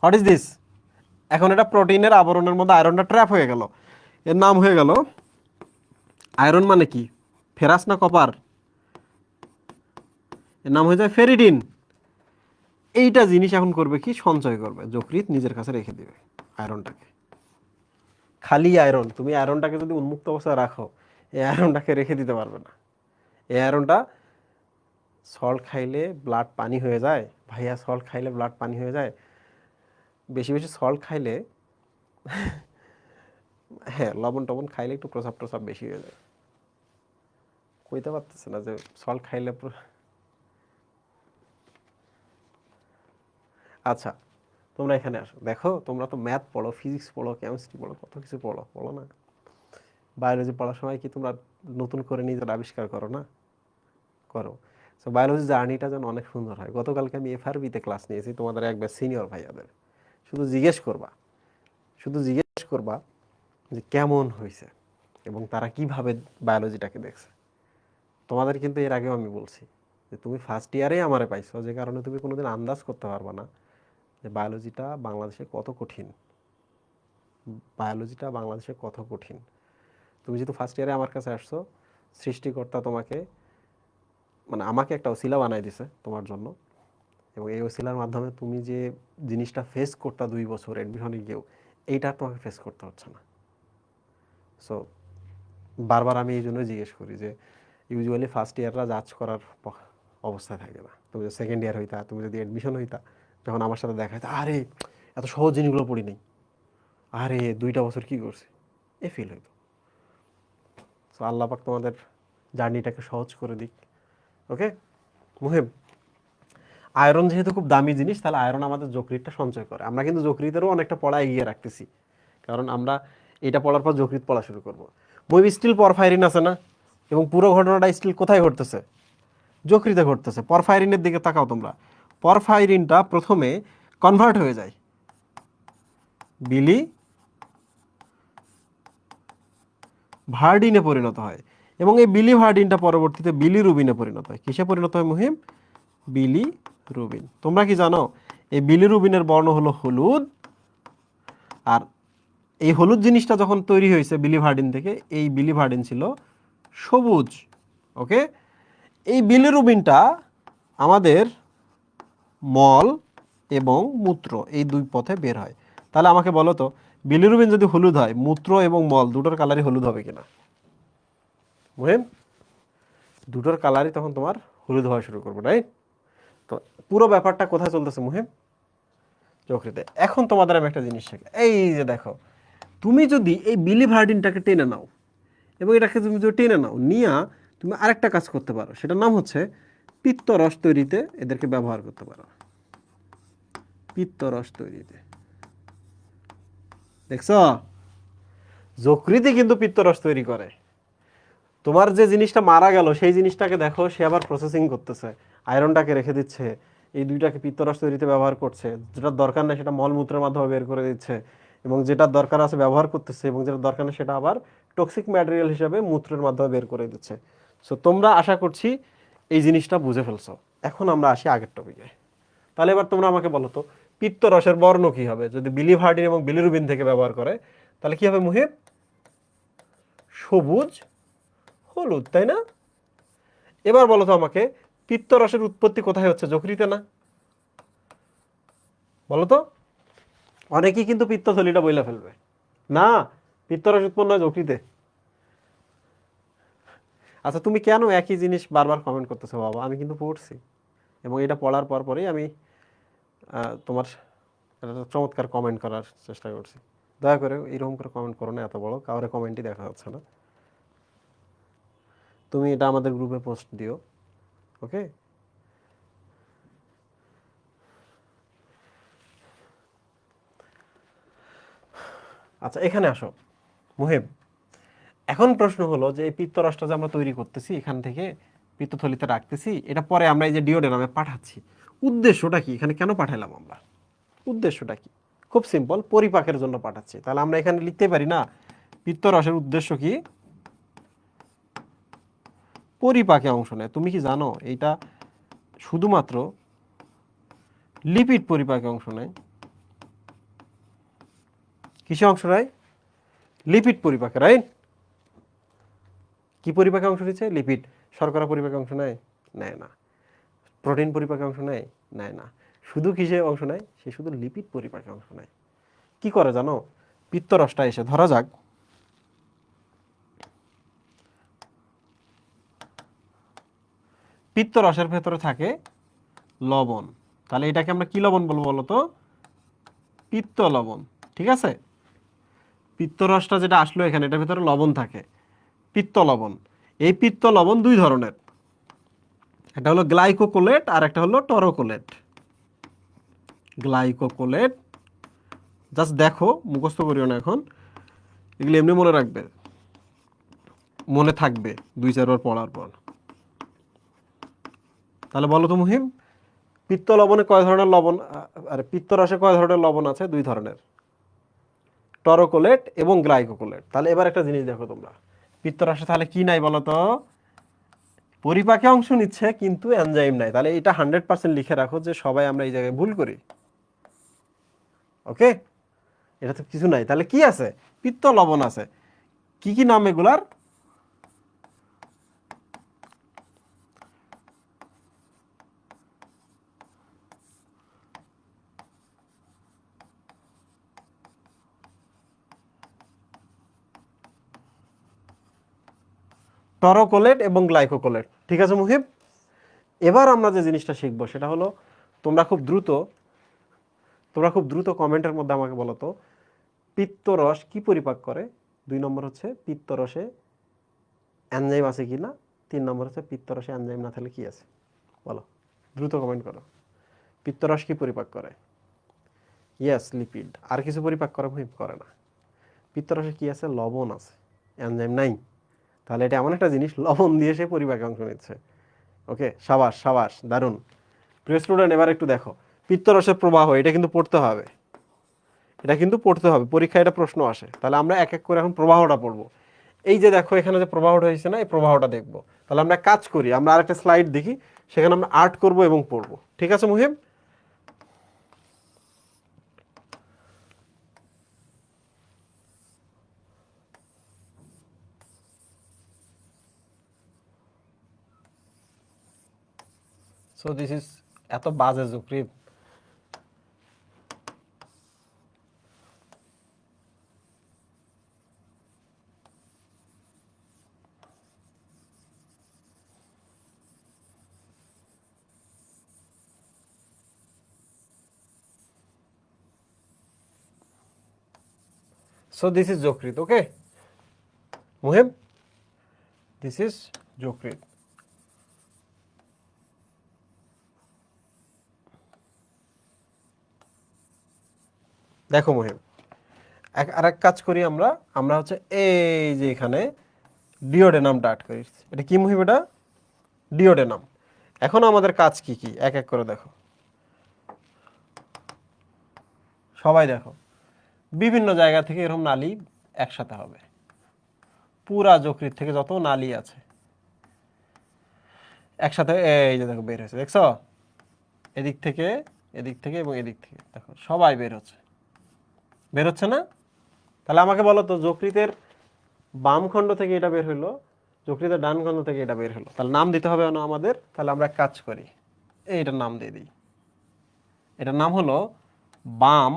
What is this? এখন এটা প্রোটিনের আবরণের মধ্যে আয়রনটা ট্র্যাপ হয়ে গেল, এর নাম হয়ে গেল আয়রন। মানে কি, ফেরাস না কপার? এর নাম হয়ে যায় ফেরিডিন। এইটা জিনিস এখন করবে কি, সঞ্চয় করবে, যকৃৎ নিজের কাছে রেখে দিবে আয়রনটাকে। খালি আয়রন, তুমি আয়রনটাকে যদি উন্মুক্ত অবস্থায় রাখো, এই আয়রনটাকে রেখে দিতে পারবে না। এই আয়রনটা সল্ট খাইলে ব্লাড পানি হয়ে যায় ভাইয়া, সল্ট খাইলে ব্লাড পানি হয়ে যায়। বেশি বেশি সল্ট খাইলে, হ্যাঁ লবণ টবণ খাইলে একটু প্রসাব টসাব বেশি হয়ে যায়। কইতে পারতেছে না যে সল্ট খাইলে আচ্ছা তোমরা এখানে আসো, দেখো তোমরা তো ম্যাথ পড়ো, ফিজিক্স পড়ো, কেমিস্ট্রি পড়ো, কত কিছু পড়ো, পড়ো না? বায়োলজি পড়ার সময় কি তোমরা নতুন করে নিজের আবিষ্কার করো না? করো। সো বায়োলজি জার্নিটা যেন অনেক সুন্দর হয়। গতকালকে আমি এফআরবিতে ক্লাস নিয়েছি, তোমাদের একবার সিনিয়র ভাইয়াদের। শুধু জিজ্ঞেস করবা, শুধু জিজ্ঞেস করবা যে কেমন হয়েছে এবং তারা কিভাবে বায়োলজিটাকে দেখছে। তোমাদের কিন্তু এর আগেও আমি বলছি যে তুমি ফার্স্ট ইয়ারেই আমারে পাইছো, যে কারণে তুমি কোনোদিন আন্দাজ করতে পারবা না যে বায়োলজিটা বাংলাদেশে কত কঠিন। বায়োলজিটা বাংলাদেশে কত কঠিন। তুমি যেহেতু ফার্স্ট ইয়ারে আমার কাছে আসছো, সৃষ্টিকর্তা তোমাকে, মানে আমাকে একটা ওসিলা বানাই দিছে তোমার জন্য। এবং এই ওসিলার মাধ্যমে তুমি যে জিনিসটা ফেস করতে 2 বছর অ্যাডমিশনে গিয়েও, এইটা তোমাকে ফেস করতে হচ্ছে না। সো বারবার আমি এই জন্য জিজ্ঞেস করি যে ইউজুয়ালি ফার্স্ট ইয়াররা জাজ করার অবস্থায় থাকে না। তুমি যদি সেকেন্ড ইয়ার হইতা, তুমি যদি অ্যাডমিশন হইতা, যখন আমার সাথে দেখা হইতা, আরে এত সহজ জিনিসগুলো পড়ি নাই, আরে 2টা বছর কি করছে, এ ফিল হইতো। আল্লাহ পাক তোমাদের জার্নিটাকে সহজ করে দিক। ওকে মুহিব, আয়রন যেহেতু খুব দামি জিনিস, তাহলে আয়রন আমাদের যকৃৎটা সঞ্চয় করে। আমরা কিন্তু যকৃতেরও অনেকটা পড়া এগিয়ে রাখতেছি, কারণ আমরা এটা পড়ার পর যকৃৎ পড়া শুরু করবো। মুহিব, স্টিল পরফাইরিন আছে না, এবং পুরো ঘটনাটা স্টিল কোথায় ঘটতেছে? যকৃতে ঘটতেছে। পরফাইরিনের দিকে তাকাও তোমরা। পরফাইরিনটা প্রথমে কনভার্ট হয়ে যায় বিলি ভার্ডিনে পরিণত হয়, এবং এই বিলি ভার্ডিনটা পরবর্তীতে বিলিরুবিনে পরিণত হয়। কিসে পরিণত হয় মুহিম? বিলিরুবিন। তোমরা কি জানো এই বিলিরুবিনের বর্ণ হলো হলুদ, আর এই হলুদ জিনিসটা যখন তৈরি হয়েছে বিলিভার্ডিন থেকে, এই বিলিভার্ডিন ছিল সবুজ। ওকে, এই বিলিরুবিনটা আমাদের মল এবং মূত্র এই দুই পথে বের হয়। তাহলে আমাকে বলো তো, বিলিরুবিন যদি হলুদ হয়, মূত্র এবং মল দুটোর কালারই হলুদ হবে কিনা? মুহিম, দুটোর কালারই তখন তোমার হলুদ হওয়া শুরু করবে, রাইট? তো পুরো ব্যাপারটা কোথায় চলতেছে মুহিম? যকৃতে। এখন তোমাদের আমি একটা জিনিস শেখাই। এই যে দেখো, তুমি যদি এই বিলিভার্ডিনটাকে টেনে নাও, এবং এটাকে তুমি যদি টেনে নাও নিয়া তুমি আরেকটা কাজ করতে পারো, সেটার নাম হচ্ছে পিত্তরস তৈরিতে এদেরকে ব্যবহার করতে পারো। পিত্তরস তৈরিতে, দেখছো, যকৃতে কিন্তু পিত্তরস তৈরি করে। তোমার যে জিনিসটা মারা গেল সেই জিনিসটাকে দেখো, সে আবার প্রসেসিং করতেছে, আয়রনটাকে রেখে দিচ্ছে, এই দুইটাকে পিত্তরস তৈরিতে ব্যবহার করছে। যেটা দরকার নেই সেটা মলমূত্রের মাধ্যমে বের করে দিচ্ছে, এবং যেটা দরকার আছে ব্যবহার করতেছে, এবং যেটা দরকার নেই সেটা আবার টক্সিক ম্যাটেরিয়াল হিসেবে মূত্রের মাধ্যমে বের করে দিচ্ছে। সো তোমরা আশা করছি এই জিনিসটা বুঝে ফেলছো। এখন আমরা আসি আগের টপিকে। তাহলে এবার তোমরা আমাকে বলো তো, পিত্তরসের বর্ণ কি হবে যদি বিলিভার্ডিন এবং বিলিরুবিন থেকে ব্যবহার করে? তাহলে কি হবে মুহিব? সবুজ হলুদ, তাই না? এবার বলো তো আমাকে, পিত্তরসের উৎপত্তি কোথায় হচ্ছে? যকৃতে না? বলো তো। অনেকেই কিন্তু পিত্তথলিটা বইলা ফেলবে, না, পিত্তরস উৎপন্ন হয় যকৃতে। আচ্ছা, তুমি কেন একই জিনিস বারবার কমেন্ট করতেছো বাবা? আমি কিন্তু পড়ছি, এবং এটা পড়ার পর পরেই আমি তোমার একটা চমৎকার কমেন্ট করার চেষ্টা করছি। দয়া করে এরকম করে কমেন্ট করো না, এত বড় কাউরে কমেন্টই দেখা যাচ্ছে না। তুমি এটা আমাদের গ্রুপে পোস্ট দিও, ওকে? আচ্ছা, এখানে আসো মুহিব। এখন প্রশ্ন হলো যে এই পিত্তরসটা যে আমরা তৈরি করতেছি, এখান থেকে পিত্তথলিতে রাখতেছি, এটা পরে আমরা এই যে ডিওডেনামে পাঠাচ্ছি, উদ্দেশ্যটা কি? এখানে কেন পাঠাইলাম আমরা? উদ্দেশ্যটা কি? খুব সিম্পল, পরিপাকের জন্য পাঠাচ্ছি। তাহলে আমরা এখানে লিখতে পারি না, পিত্তরসের উদ্দেশ্য কি? পরিপাকে অংশ নেয়। তুমি কি জানো এইটা শুধুমাত্র লিপিড পরিপাকে অংশ নেয়? কিসে অংশ নেয়? লিপিড পরিপাকে, রাইট? কি পরিপাকে অংশ নিচ্ছে? লিপিড। শর্করা পরিপাকে অংশ নেয়? নেয় না। প্রোটিন পরিপাকে অংশ নেয়? নেয় না। শুধু কিসে অংশ নেয়? সে শুধু লিপিড পরিপাকে অংশ নেয়। কি করে জানো? পিত্তরসটা এসে, ধরা যাক পিত্তরসের ভেতরে থাকে লবণ, তাহলে এটাকে আমরা কি লবণ বলবো বলো তো? পিত্ত লবণ, ঠিক আছে? পিত্তরসটা যেটা আসলো এখানে, এটার ভেতরে লবণ থাকে, পিত্ত লবণ। এই পিত্ত লবণ দুই ধরনের, একটা হলো গ্লাইকোকোলেট আর একটা হলো টরোকোলেট। গ্লাইকোকোলেট, জাস্ট দেখো, মুখস্থ করিও না এখন, এগুলো এমনি মনে রাখবে, মনে থাকবে 2-4 বার পড়ার পর। তাহলে বলো তো মুহিম, পিত্ত লবণে কয় ধরনের লবণ, আরে পিত্তরসে কয় ধরনের লবণ আছে? 2 ধরনের, টরোকোলেট এবং গ্লাইকোকোলেট। তাহলে এবার একটা জিনিস দেখো তোমরা, পিত্তরসে তাহলে কি নাই বলো তো? পরিপাকে অংশ নিচ্ছে কিন্তু এনজাইম নাই। তাহলে এটা 100% লিখে রাখো যে সবাই আমরা এই জায়গায় ভুল করি, ওকে? এটা তো কিছু নাই, তাহলে কি আছে? পিত্ত লবণ আছে। কি কি নাম এগুলার? টরোকোলেট এবং গ্লাইকোকোলেট, ঠিক আছে মুহিব? এবার আমরা যে জিনিসটা শিখবো সেটা হলো, তোমরা খুব দ্রুত কমেন্টের মধ্যে আমাকে বলো তো, পিত্তরস কি পরিপাক করে? 2 নম্বর হচ্ছে পিত্তরসে এনজাইম আছে কি না। 3 নম্বর হচ্ছে পিত্তরসে এনজাইম না থাকলে কি আছে বলো, দ্রুত কমেন্ট করো। পিত্তরস কি পরিপাক করে? Yes, lipid. আর কিছু পরিপাক করে? করে না। পিত্তরসে কি আছে? লবণ আছে, এনজাইম নাই। তাহলে এটা এমন একটা জিনিস, লবণ দিয়ে সে পরিপাকে অংশ নিচ্ছে। ওকে, সাবাস সাবাস, দারুণ। প্রিয় স্টুডেন্ট, এবার একটু দেখো পিত্তরসের প্রবাহ, এটা কিন্তু পড়তে হবে, এটা কিন্তু পড়তে হবে, পরীক্ষায় এটা প্রশ্ন আসে। তাহলে আমরা এক এক করে এখন প্রবাহটা পড়বো। এই যে দেখো এখানে যে প্রবাহটা হয়েছে না, এই প্রবাহটা দেখবো। তাহলে আমরা কাজ করি, আমরা আরেকটা স্লাইড দেখি, সেখানে আমরা আর্ট করব এবং পড়বো। ঠিক আছে মুহিব? সো দিস ইজ, এত বাজে যকৃৎ। So this is যকৃৎ, ওকে মুহিব, দিস ইজ যকৃৎ। দেখো মুহিব, আর এক কাজ করি আমরা, আমরা হচ্ছে এই যে এখানে ডিওডেনামটা আর্ট করি। এটা কি মুহিব? এটা ডিওডেনাম। এখন আমাদের কাজ কি কি এক এক করে দেখো, সবাই দেখো। বিভিন্ন জায়গা থেকে এরকম নালী একসাথে হবে, পুরা যকৃৎ থেকে যত নালী আছে একসাথে এই যে দেখো বের হয়েছে, দেখছো? এদিক থেকে, এদিক থেকে এবং এদিক থেকে দেখো সবাই বের হচ্ছে, বের হচ্ছে না? তাহলে আমাকে বলো তো, যকৃতের বাম খণ্ড থেকে এটা বের হলো, যকৃতের ডান খণ্ড থেকে এটা বের হলো, তাহলে নাম দিতে হবে না আমাদের? তাহলে আমরা এক কাজ করি, এইটার নাম দিয়ে দিই। এটার নাম হলো বাম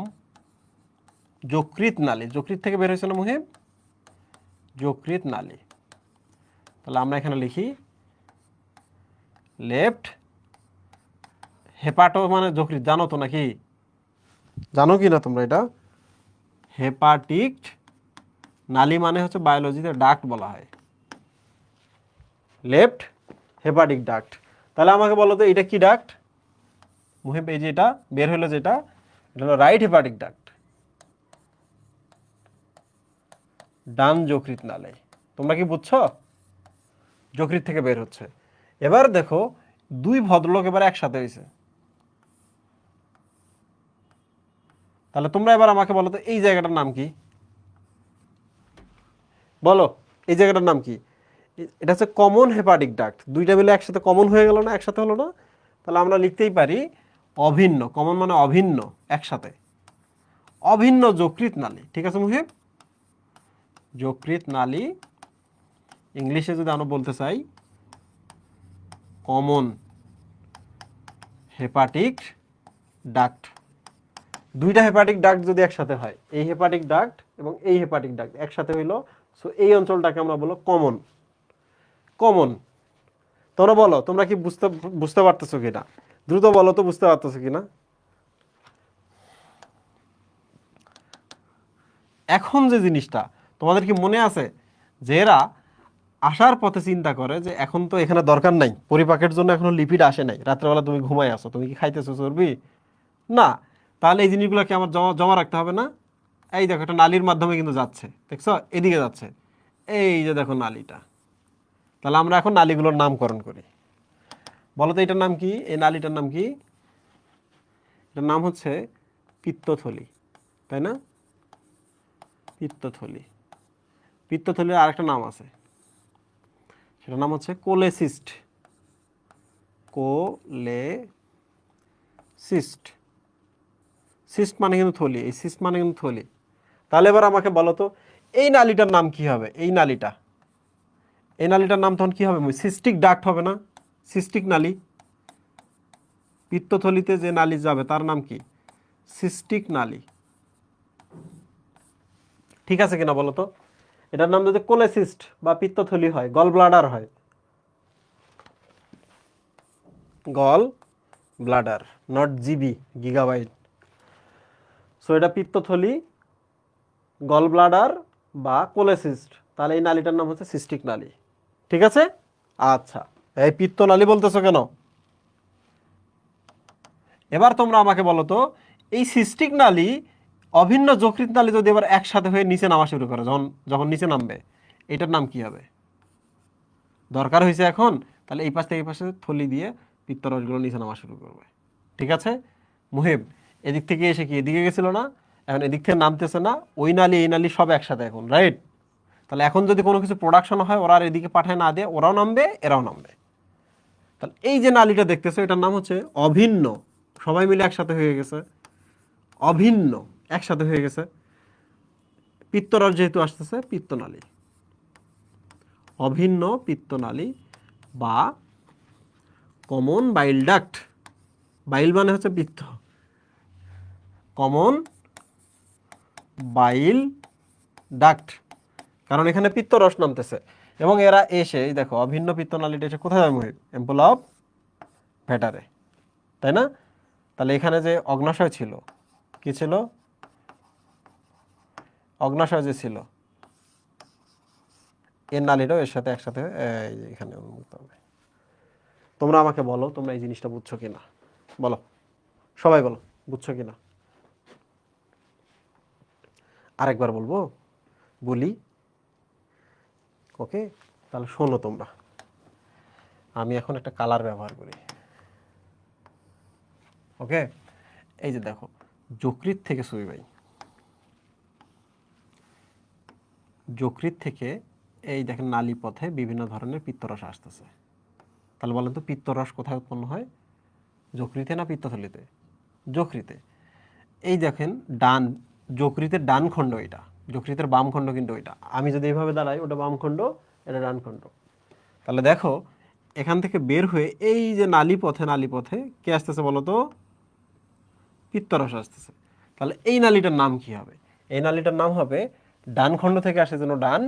যকৃৎ নালী। যকৃৎ থেকে বের হয়েছে না মুহিব? যকৃৎ নালী। তাহলে আমরা এখানে লিখি লেফট হেপাটো, মানে যকৃৎ, জানো তো নাকি? জানো কি না তোমরা এটা? হেপাটিক নালী মানে হচ্ছে বায়োলজিতে ডাক্ট বলা হয়, লেফট হেপাটিক ডাক্ট। তাহলে আমাকে বলো তো এটা কি ডাক্ট মুহিব? এই যে এটা বের হলো যেটা, এটা হলো রাইট হেপাটিক ডাক্ট, ডান যকৃৎ নালী। তোমরা কি বুঝছো? যকৃৎ থেকে বের হচ্ছে। এবার দেখো দুই ভদ্রলোক এবার একসাথে হয়েছে। তাহলে তোমরা এবার আমাকে বলো তো এই জায়গাটার নাম কি? বলো এই জায়গাটার নাম কি? এটা হচ্ছে কমন হেপাটিক ডাক্ট। দুইটা মিলে একসাথে কমন হয়ে গেল না, একসাথে হলো না? তাহলে আমরা লিখতেই পারি অভিন্ন, কমন মানে অভিন্ন, একসাথে, অভিন্ন যকৃৎ নালী। ঠিক আছে মুহিব? যকৃৎ নালী, ইংলিশে যদি আমরা বলতে চাই কমন হেপাটিক ডাক্ট। দুইটা হেপাটিক ডাক্ট যদি একসাথে হয়, এই হেপাটিক ডাক্ট এবং এই হেপাটিক ডাক্ট একসাথে হইলো, সো এই অঞ্চলটাকে আমরা বলবো কমন। কমন। তোমরা বলো, তোমরা কি বুঝতে বুঝতে পারতেছো কিনা? দ্রুত বলো তো, বুঝতে পারতেছো কিনা? এখন যে জিনিসটা তোমাদের কি মনে আছে, যে এরা আসার পথে চিন্তা করে যে এখন তো এখানে দরকার নাই, পরিপাকের জন্য এখনো লিপিড আসে নাই, রাত্রেবেলা তুমি ঘুমাই আসো, তুমি কি খাইতেছো চর্বি? না। তাহলে এই জিনিসগুলোকে আমার জমা জমা রাখতে হবে না? এই দেখো একটা নালীর মাধ্যমে কিন্তু যাচ্ছে, দেখছো? এদিকে যাচ্ছে, এই যে দেখো নালীটা। তাহলে আমরা এখন নালীগুলোর নামকরণ করি। বলো তো এটার নাম কি? এই নালীটার নাম কি? এটার নাম হচ্ছে পিত্তথলি, তাই না? পিত্তথলি। পিত্তথলির আরেকটা নাম আছে, সেটার নাম হচ্ছে কোলেসিস্ট। কোলেসিস্ট। সিস্ট মানে কিন্তু থলি, এই সিস্ট মানে কিন্তু থলি। তাহলে এবার আমাকে বলো তো এই নালীটার নাম কি হবে? এই নালীটা, এই নালীটার নাম তখন কি হবে? সিস্টিক ডাক্ট হবে না? সিস্টিক নালী। পিত্তথলিতে যে নালী যাবে তার নাম কি? সিস্টিক নালী। ঠিক আছে কিনা বলো তো? এটার নাম যদি কোলেসিস্ট বা পিত্তথলি হয়, গল ব্লাডার হয়, gall bladder, not GB, gigabyte. So এটা পিত্তথলি, গল ব্লাডার বা কোলেসিস্ট, তাহলে এই নালীটার নাম হচ্ছে সিস্টিক নালী। ঠিক আছে? আচ্ছা, এই পিত্তনালী বলতেছো কেন? এবার তোমরা আমাকে বলো তো, এই সিস্টিক নালী অভিন্ন যকৃৎ নালী যদি এবার একসাথে হয়ে নিচে নামা শুরু করে, যখন যখন নিচে নামবে, এটার নাম কি হবে? দরকার হয়েছে এখন, তাহলে এই পাশ থেকে এই পাশে থলি দিয়ে পিত্তরসগুলো নিচে নামা শুরু করবে। ঠিক আছে মুহিব, এদিক থেকে এসে কি এদিকে গেছিল না, এখন এদিক থেকে নামতেছে না, ওই নালী এই নালী সব একসাথে এখন, রাইট? তাহলে এখন যদি কোনো কিছু প্রোডাকশন হয়, ওরা আর এদিকে পাঠায় না দিয়ে ওরাও নামবে এরাও নামবে। তাহলে এই যে নালীটা দেখতেছো এটার নাম হচ্ছে অভিন্ন, সবাই মিলে একসাথে হয়ে গেছে, অভিন্ন একসাথে হয়ে গেছে। পিত্তরস যেহেতু আসতেছে, পিত্তনালী, অভিন্ন পিত্তনালী বা কমন বাইল ডাক্ট। বাইল মানে হচ্ছে পিত্ত, কমন বাইল ডাক্ট, কারণ এখানে পিত্তরস নামতেছে। এবং এরা এসে দেখো অভিন্ন পিত্তনালীটা এসে কোথায় যাবে? অ্যাম্পল অফ ভ্যাটারে, তাই না? তাহলে এখানে যে অগ্নাশয় ছিল, কি ছিল? অগ্নাশয় যে ছিল, এর নালীটাও এর সাথে একসাথে এই যে এখানে উন্মুক্ত হবে। তোমরা আমাকে বলো, তোমরা এই জিনিসটা বুঝছো কিনা? বলো, সবাই বলো, বুঝছো কিনা? আরেকবার বলবো, বলি, ওকে? তাহলে শোনো তোমরা, আমি এখন একটা কালার ব্যবহার করি, ওকে? এই যে দেখো, যকৃৎ থেকে সুই ভাই, যকৃৎ থেকে এই দেখেন নালী পথে বিভিন্ন ধরনের পিত্তরস আসতেছে। তাহলে বলেন তো পিত্তরস কোথায় উৎপন্ন হয়? যকৃতে না পিত্তথলিতে? যকৃতে। এই দেখেন ডান, যকৃতের ডান খণ্ড এটা, যকৃতের বাম খণ্ড কিন্তু ওইটা। আমি যদি এইভাবে দাঁড়াই, ওটা বাম খণ্ড, এটা ডান খণ্ড। তাহলে দেখো এখান থেকে বের হয়ে এই যে নালী পথে, নালী পথে কে আসতেছে বলো তো? পিত্তরস আসতেছে। তাহলে এই নালীটার নাম কি হবে? এই নালীটার নাম হবে, ডান খণ্ড থেকে আসে জন্য ডান,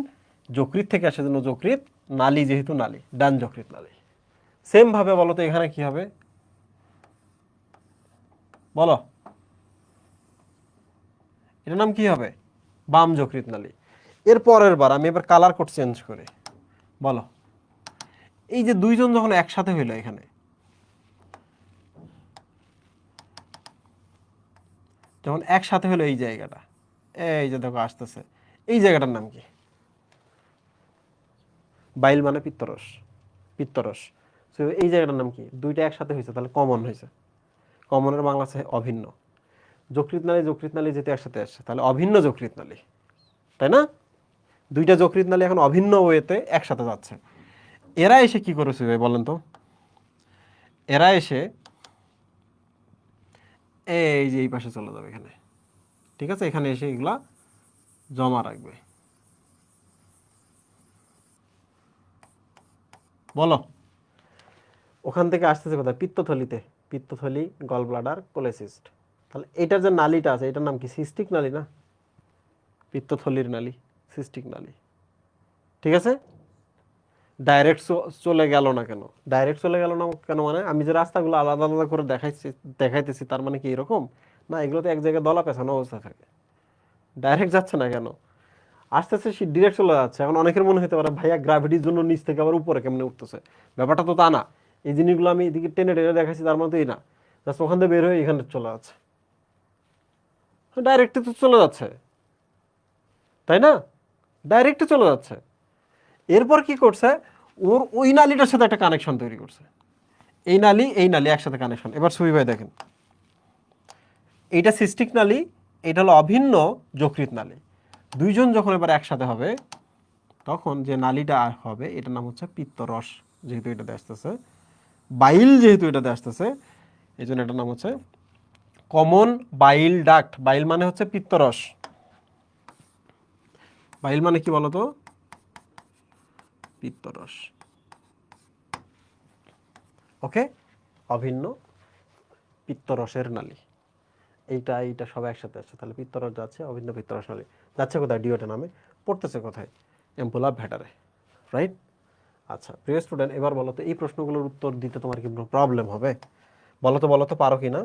যকৃৎ থেকে আসে জন্য যকৃৎ, নালী যেহেতু নালী, ডান যকৃৎ নালী। সেম ভাবে বলো তো এখানে কি হবে? বলো, এটার নাম কি হবে? বাম যকৃৎ নালী। এর পরের বার আমি এবার কালার কোড চেঞ্জ করে বলো, এই যে দুইজন যখন একসাথে হইলো এখানে, যখন একসাথে হলো এই জায়গাটা, এই যে দেখো আসতেছে, এই জায়গাটার নাম কি? বাইল মানে পিত্তরস, পিত্তরস। তো এই জায়গাটার নাম কি? দুইটা একসাথে হয়েছে, তাহলে কমন হয়েছে। কমনের বাংলা আছে অভিন্ন। যকৃৎ নালী, যকৃৎ নালী যেহেতু একসাথে আসছে, তাহলে অভিন্ন যকৃৎ নালী, তাই না? দুইটা যকৃৎ নালী এখন অভিন্ন ওয়েতে একসাথে যাচ্ছে। এরা এসে কি করেছে ভাই বলেন তো? এরা এসে এই যে এই পাশে চলে যাবে এখানে, ঠিক আছে? এখানে এসে এগুলা জমা রাখবে। বলো, ওখান থেকে আসতেছে কোথায়? পিত্তথলিতে, পিত্তথলি, গল ব্লাডার, কোলেসিস্ট। তাহলে এটার যে নালীটা আছে এটার নাম কি? সিস্টিক নালী না? পিত্তথলির নালী, সিস্টিক নালী। ঠিক আছে? ডাইরেক্ট চলে গেল না কেন? ডাইরেক্ট চলে গেল না কেন মানে, আমি যে রাস্তাগুলো আলাদা আলাদা করে দেখাইতেছি তার মানে কি এরকম না? এগুলো তো এক জায়গায় দলা পেছানো অবস্থা থাকে, ডাইরেক্ট যাচ্ছে না কেন? আস্তে আস্তে সে ডিরেক্ট চলে যাচ্ছে। এখন অনেকের মনে হতে পারে ভাইয়া গ্রাভিটির জন্য নিচ থেকে আবার উপরে কেমনে উঠতেছে, ব্যাপারটা তো তা না। এই জিনিসগুলো আমি এদিকে টেনে টেনে দেখাচ্ছি, তার মধ্যেই না, জাস্ট ওখান থেকে বের হয়ে এখানে চলে যাচ্ছে, ডাইরেক্টে তো চলে যাচ্ছে, তাই না? ডাইরেক্টে চলে যাচ্ছে। এরপর কি করছে? ওর ওই নালীটার সাথে একটা কানেকশন তৈরি করছে, এই নালী এই নালী একসাথে কানেকশন। এবার সুবি ভাই দেখেন, এইটা সিস্টিক নালী, এটা হলো অভিন্ন যকৃৎ নালী। দুইজন যখন এবার একসাথে হবে, তখন যে নালীটা হবে এটার নাম হচ্ছে পিত্তরস, যেহেতু এটাতে আসতেছে, বাইল যেহেতু এটাতে আসতেছে, এই জন্য এটার নাম হচ্ছে কমন বাইল ডাক্ট। বাইল মানে হচ্ছে পিত্তরস। বাইল মানে কি বলতো? পিত্তরস। ওকে, অভিন্ন পিত্তরসের নালী, এইটা এইটা সব একসাথে আসছে, তাহলে পিত্তরস যাচ্ছে, অভিন্ন পিত্তরস নালী যাচ্ছে কোথায়? ডিওটা নামে, পড়তেছে কোথায়? অ্যাম্পুল অফ ভ্যাটারে, রাইট? আচ্ছা প্রিয় স্টুডেন্ট, এবার বলো তো এই প্রশ্নগুলোর উত্তর দিতে তোমার কি প্রবলেম হবে? বলো তো পারো কি না?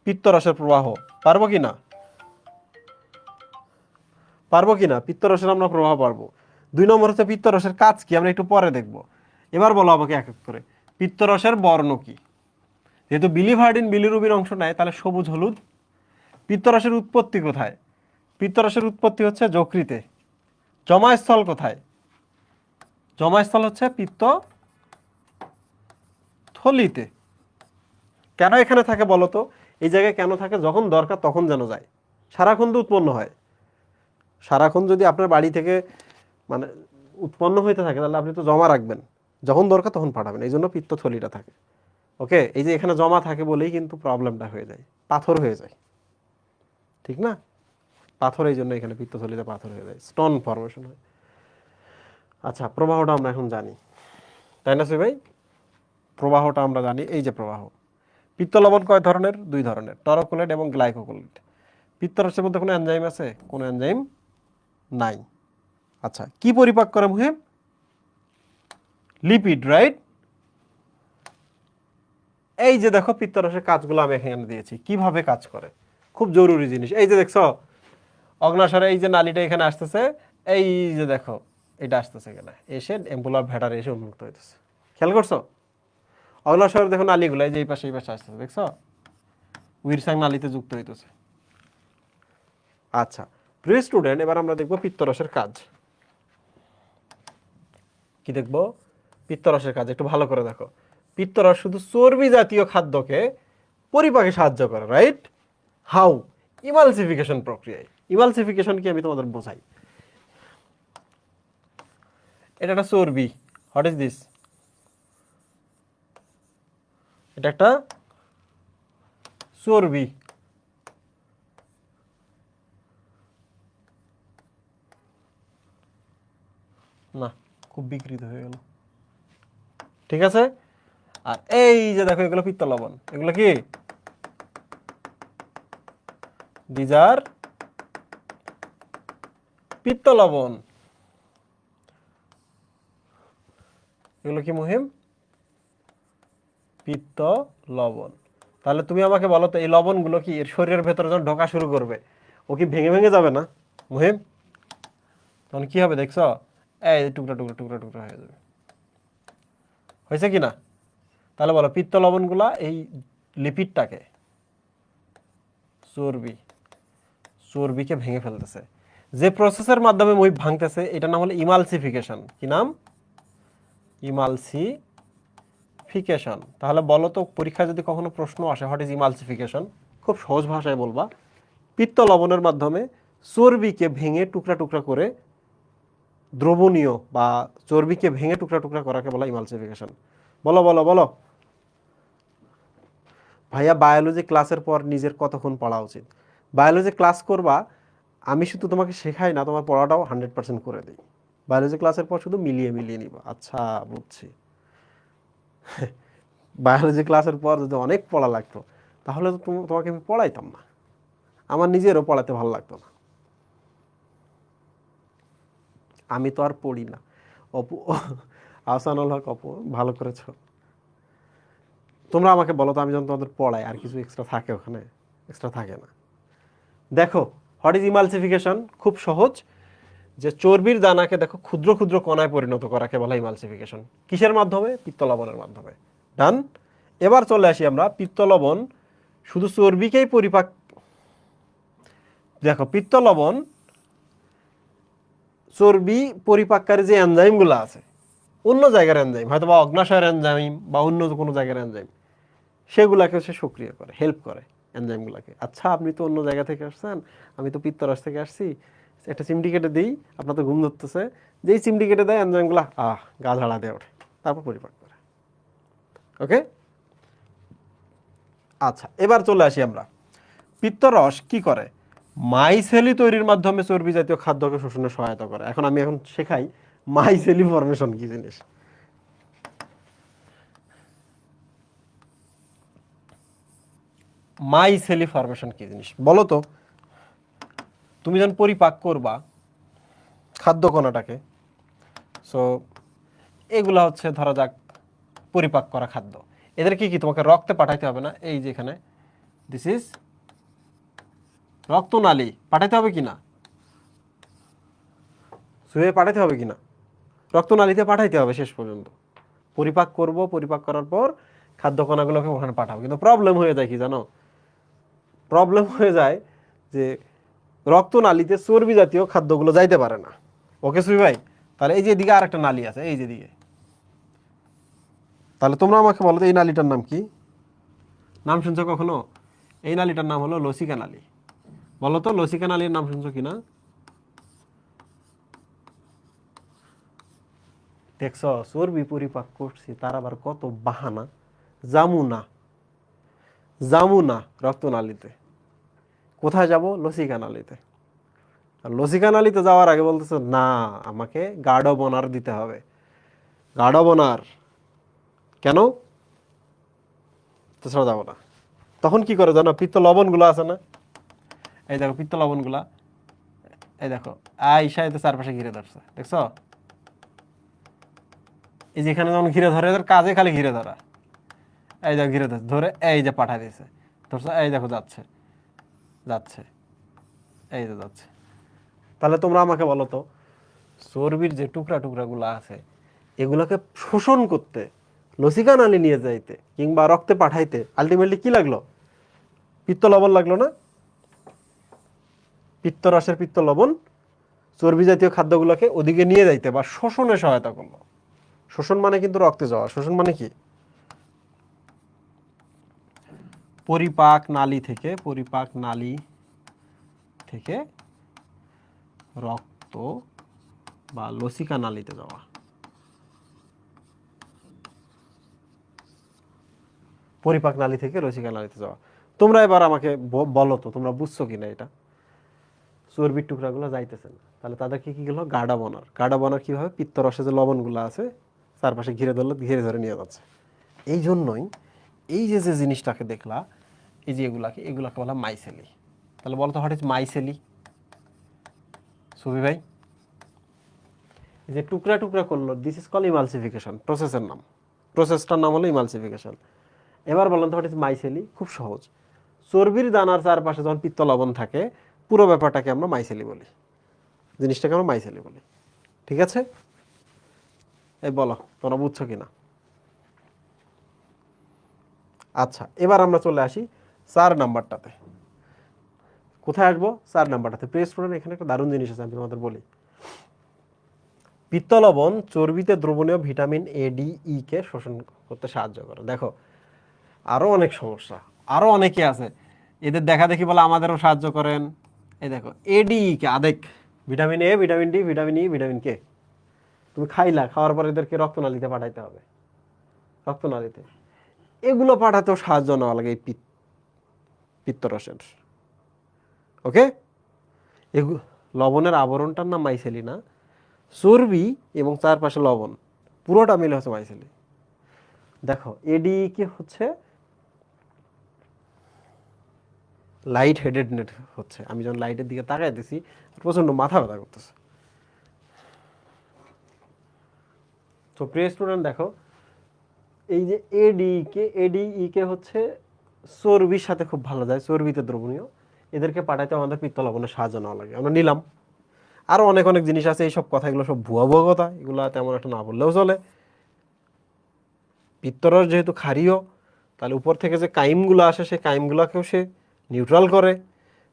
পিত্তরসের প্রবাহ পারবো কি না? পারবো কি না? পিত্তরসের আমরা প্রবাহ পারবো। 2 নম্বর হচ্ছে পিত্তরসের কাজ কি, আমরা একটু পরে দেখব। এবার বলো আমাকে এক এক করে পিত্তরসের বর্ণ কি। যেহেতু বিলিভার্ডিন বিলিরুবিন অংশ নেয় তাহলে সবুজ হলুদ। পিত্তরসের উৎপত্তি কোথায়? পিত্তরসের উৎপত্তি হচ্ছে যকৃতে। জমাস্থল কোথায়? জমাস্থল হচ্ছে পিত্ত থলিতে। কেন এখানে থাকে বলো তো? এই জায়গায় কেন থাকে? যখন দরকার তখন যেন যায়, সারাক্ষণ তো উৎপন্ন হয়। সারাক্ষণ যদি আপনার বাড়ি থেকে মানে উৎপন্ন হইতে থাকে তাহলে আপনি তো জমা রাখবেন, যখন দরকার তখন পাঠাবেন, এই জন্য পিত্তথলিটা থাকে। ওকে, এই যে এখানে জমা থাকে বলেই কিন্তু প্রবলেমটা হয়ে যায়, পাথর হয়ে যায়, ঠিক না? পাথর, এই জন্য এখানে পিত্তথলিতে পাথর হয়ে যায়, স্টোন ফর্মেশন হয়। আচ্ছা, প্রবাহটা আমরা এখন জানি, তাই না সুই ভাই? প্রবাহটা আমরা জানি, এই যে প্রবাহ। পিত্ত লবণ কয় ধরনের? 2 ধরনের, টরোকোলেট এবং গ্লাইকোকোলেট। পিত্তরসের মধ্যে কোনো এনজাইম আছে? কোনো এনজাইম নাই। আচ্ছা, কি পরিপাক করে মুহে? Lipid, right? এই যে দেখো পিত্তরসের কাজগুলো আমি এখানে দিয়েছি, কিভাবে কাজ করে, খুব জরুরি জিনিস। এই যে দেখছো অগ্নাশয়ে এই যে নালীটা এখানে আসতেছে, এই যে দেখো এটা আসতেছে এখানে, এসে এম্পুলার ভ্যাটারে এসে উন্মুক্ত হইতেছে। খেয়াল করছো? অগ্নাশয়ের দেখো নালীগুলো এই যে এই পাশে এই পাশে আসতেছে, দেখছো? উইরসাং নালীতে যুক্ত হইতেছে। আচ্ছা প্রিয় স্টুডেন্ট, এবার আমরা দেখব পিত্তরসের কাজ কি। দেখব পিত্তরসের কাজ, একটু ভালো করে দেখো। পিত্তরস শুধু চর্বি জাতীয় খাদ্যকে পরিপাকে সাহায্য করে, রাইট? হাউ? ইমালসিফিকেশন প্রক্রিয়ায়। ইমালসিফিকেশন কি আমি তোমাদের বোঝাই। এটা একটা চর্বি, হোয়াট ইজ দিস? এটা একটা চর্বি। না, খুব বিকৃত হয়ে গেল, ঠিক আছে? আর এই যে দেখো এগুলো পিত্ত লবণ, এগুলো কি? দিজ আর পিত্ত লবণ। এগুলো কি মুহিম? পিত্ত লবণ। তাহলে তুমি আমাকে বলো তো, এই লবণগুলো কি এর শরীরের ভেতরে যখন ঢোকা শুরু করবে, ও কি ভেঙে ভেঙে যাবে না মুহিম? তখন কি হবে দেখছো? এই টুকরা টুকরা টুকরা টুকরা হয়ে যাবে, হয়েছে কি না? তাহলে বলো পিত্ত লবণগুলা এই লিপিডটাকে, চর্বি, চর্বিকে ভেঙে ফেলতেছে। যে প্রসেসের মাধ্যমে মুহিম ভাঙতেছে এটার নাম হলো ইমালসিফিকেশন। কি নাম? ইমালসিফিকেশন। তাহলে বলো তো পরীক্ষায় যদি কখনো প্রশ্ন আসে হোয়াট ইজ ইমালসিফিকেশন, খুব সহজ ভাষায় বলবা পিত্ত লবণের মাধ্যমে চর্বিকে ভেঙে টুকরা টুকরা করে দ্রবণীয় বা চর্বিকে ভেঙে টুকরা টুকরা করাকে বলা ইমালসিফিকেশন। বলো বলো বলো। ভাইয়া বায়োলজি ক্লাসের পর নিজের কতক্ষণ পড়া উচিত? বায়োলজি ক্লাস করবা, আমি শুধু তোমাকে শেখাই না, তোমার পড়াটাও 100% করে দিই। বায়োলজি ক্লাসের পর শুধু মিলিয়ে মিলিয়ে নিবা। আচ্ছা বুঝছি। বায়োলজি ক্লাসের পর যদি অনেক পড়া লাগতো তাহলে তো তোমাকে আমি পড়াইতাম না, আমার নিজেরও পড়াতে ভালো লাগতো না। আমি তো আর পড়ি না। অপু, আহসানুল হক অপু, ভালো করেছ। তোমরা আমাকে বলো তো, আমি যখন তোমাদের পড়াই আর কিছু এক্সট্রা থাকে ওখানে? এক্সট্রা থাকে না। দেখো হোয়াট ইজ ইমালসিফিকেশন, খুব সহজ। যে চর্বির দানাকে দেখো ক্ষুদ্র ক্ষুদ্র কণায় পরিণত করাকে বলা ইমালসিফিকেশন। কিসের মাধ্যমে? পিত্ত লবণের মাধ্যমে। ডান। এবার চলে আসি আমরা, পিত্ত লবণ শুধু চর্বিকেই পরিপাক, দেখো পিত্ত লবণ চর্বি পরিপাককারী যে এনজাইমগুলো আছে, অন্য জায়গার এনজাইম, হয়তো বা অগ্নাশয়ের এনজাইম বা অন্য কোনো জায়গার এনজাইম, সেগুলাকে সে সক্রিয় করে, হেল্প করে এনজাইমগুলোকে। আচ্ছা আপনি তো অন্য জায়গা থেকে আসছেন, আমি তো পিত্তরস থেকে আসছি, একটা চিমটি কেটে দিই, আপনার তো ঘুম ধরতেছে, যেই চিমটি কেটে দেয় এনজাইমগুলো গা ঝাড়া দিয়ে ওঠে, তারপর পরিপাক করে। ওকে, আচ্ছা এবার চলে আসি আমরা, পিত্তরস কি করে? মাইসেলি তৈরির মাধ্যমে চর্বি জাতীয় খাদ্যকে শোষণে সহায়তা করে। এখন আমি শেখাই মাইসেলি ফর্মেশন কি জিনিস। মাইসেলি ফর্মেশন কি জিনিস বলো তো? তুমি যখন পরিপাক করবা খাদ্য কণাটাকে, সো এগুলা হচ্ছে ধরা যাক পরিপাক করা খাদ্য, এদেরকে কি তোমাকে রক্তে পাঠাইতে হবে না? এই যে এখানে দিস ইজ রক্তনালী, পাঠাইতে হবে কি না? সুয়ে পাঠাতে হবে কিনা, রক্তনালীতে পাঠাইতে হবে শেষ পর্যন্ত। পরিপাক করব, পরিপাক করার পর খাদ্য কণাগুলোকে ওখানে পাঠাবো। কিন্তু প্রবলেম হয়ে যায় কি জানো, প্রবলেম হয়ে যায় যে রক্তনালীতে চর্বি জাতীয় খাদ্যগুলো যাইতে পারে না। ওকে সুই ভাই, তাহলে এই যে এদিকে আর একটা নালী আছে, এই যে দিকে, তাহলে তোমরা আমাকে বলো তো এই নালীটার নাম কি? নাম শুনছো কখনো? এই নালীটার নাম হলো লসিকা নালী। বলো তো লসিকা নালীর নাম শুনছো কিনা? দেখছ, চর্বি পরিপাক করছি, তার আবার কত বাহানা। জামুনা, জামুনা রক্তনালীতে, কোথায় যাব? লসিকা নালীতে। আর লসিকা নালীতে যাওয়ার আগে বলতেছে না, আমাকে গাঢ় বনার দিতে হবে। গাঢ় বনার কেন? তাছাড়া যাবো না। তখন কি করে জানো, পিত্ত লবণগুলো আছে না, এই দেখো পিত্ত লবণগুলা, এই দেখো আইসাইতে চারপাশে ঘিরে ধরছে, দেখছো? এই যে এখানে যখন ঘিরে ধরে, এদের কাজে খালি ঘিরে ধরা। এই দেখো ঘিরে ধরে এই যে পাঠাই দিয়েছে, ধরছো, এই দেখো যাচ্ছে, যাচ্ছে, এই যে যাচ্ছে। তাহলে তোমরা আমাকে বলো তো, চর্বির যে টুকরা টুকরাগুলো আছে, এগুলোকে শোষণ করতে, লসিকা নালী নিয়ে যাইতে কিংবা রক্তে পাঠাইতে আলটিমেটলি কি লাগলো? পিত্ত লবণ লাগলো না? পিত্তরসের পিত্ত লবণ চর্বি জাতীয় খাদ্যগুলোকে ওদিকে নিয়ে যাইতে বা শোষণে সহায়তা করলো। শোষণ মানে কিন্তু রক্তে যাওয়া, শোষণ মানে কি? পরিপাক নালী থেকে, পরিপাক নালী থেকে রক্ত বা লসিকা নালীতে যাওয়া। পরিপাক নালী থেকে লসিকা নালীতে যাওয়া। তোমরা এবার আমাকে বলো তো, তোমরা বুঝছো কিনা এটা? চর্বির টুকরাগুলো যাইতেছে না, তাহলে তাদেরকে কি গেলো? গাঢ় বনার। গাঢ় বনার কিভাবে? পিত্তরসে যে লবণগুলো আছে চারপাশে ঘিরে ধরলে, ঘিরে ধরে নিয়ে যাচ্ছে। এই জন্যই এই যে যে জিনিসটাকে দেখলা, এই যে এগুলাকে বলা মাইসেলি। তাহলে বলো তো, হোয়াট ইজ মাইসেলি? সুবি ভাই, এই যে টুকরা টুকরা করলো, দিস ইজ কল ইমালসিফিকেশন, প্রসেসের নাম। প্রসেসটার নাম হলো ইমালসিফিকেশন। এবার বলেন তো, হোয়াট ইজ মাইসেলি? খুব সহজ, চর্বির দানার চারপাশে যখন পিত্ত লবণ থাকে, পুরো ব্যাপারটাকে আমরা মাইসেলি বলি, জিনিসটাকে আমরা মাইসেলি বলি। ঠিক আছে? এই বলো তোমরা বুঝছো কিনা। আচ্ছা, এবার আমরা চলে আসি 4 নাম্বারটাতে। কোথায় আসবো? 4 নাম্বারটাতে। প্রিয় স্টুডেন্ট, এখানে একটা দারুণ জিনিস আছে, আমি তোমাদের বলি। পিত্ত লবণ চর্বিতে দ্রবণীয় ভিটামিন এ, ডি, ই কে শোষণ করতে সাহায্য করে। দেখো, আরো অনেক সমস্যা, আরো অনেকে আছে, এদের দেখা দেখি বলে আমাদেরও সাহায্য করেন। এই দেখো এডি কে আদেক, vitamin A, vitamin D, vitamin E, vitamin K. তুমি খাইলা, খাওয়ার পর এদেরকে রক্তনালীতে পাঠাইতে হবে, রক্তনালীতে। এগুলো পাঠাতেও সাহায্য নেওয়া লাগে এই পিত্তরসের। ওকে, এগুলো লবণের আবরণটার নাম মাইসেলি না, চর্বি এবং চারপাশে লবণ পুরোটা মিলে হচ্ছে মাইসেলি। দেখো এডি কে হচ্ছে লাইট হেডেডনেস হচ্ছে, আমি যখন লাইটের দিকে তাকাইতেছি প্রচন্ড মাথা ব্যথা করতেছে। তো প্রিয় স্টুডেন্ট দেখো, এই যে এডিই কে হচ্ছে চর্বির সাথে খুব ভালো যায়, চর্বিতে দ্রবণীয়, এদেরকে পাঠাইতে আমাদের পিত্ত লবণের সাহায্য নেওয়া লাগে, আমরা নিলাম। আরো অনেক অনেক জিনিস আছে, এইসব কথা এগুলো সব ভুয়া ভুয়া কথা, এগুলো তেমন একটা না বললেও চলে। পিত্তরস যেহেতু ক্ষারীয়, তাহলে উপর থেকে যে কাইমগুলো আসে সেই কাইমগুলোকেও সে নিউট্রাল করে।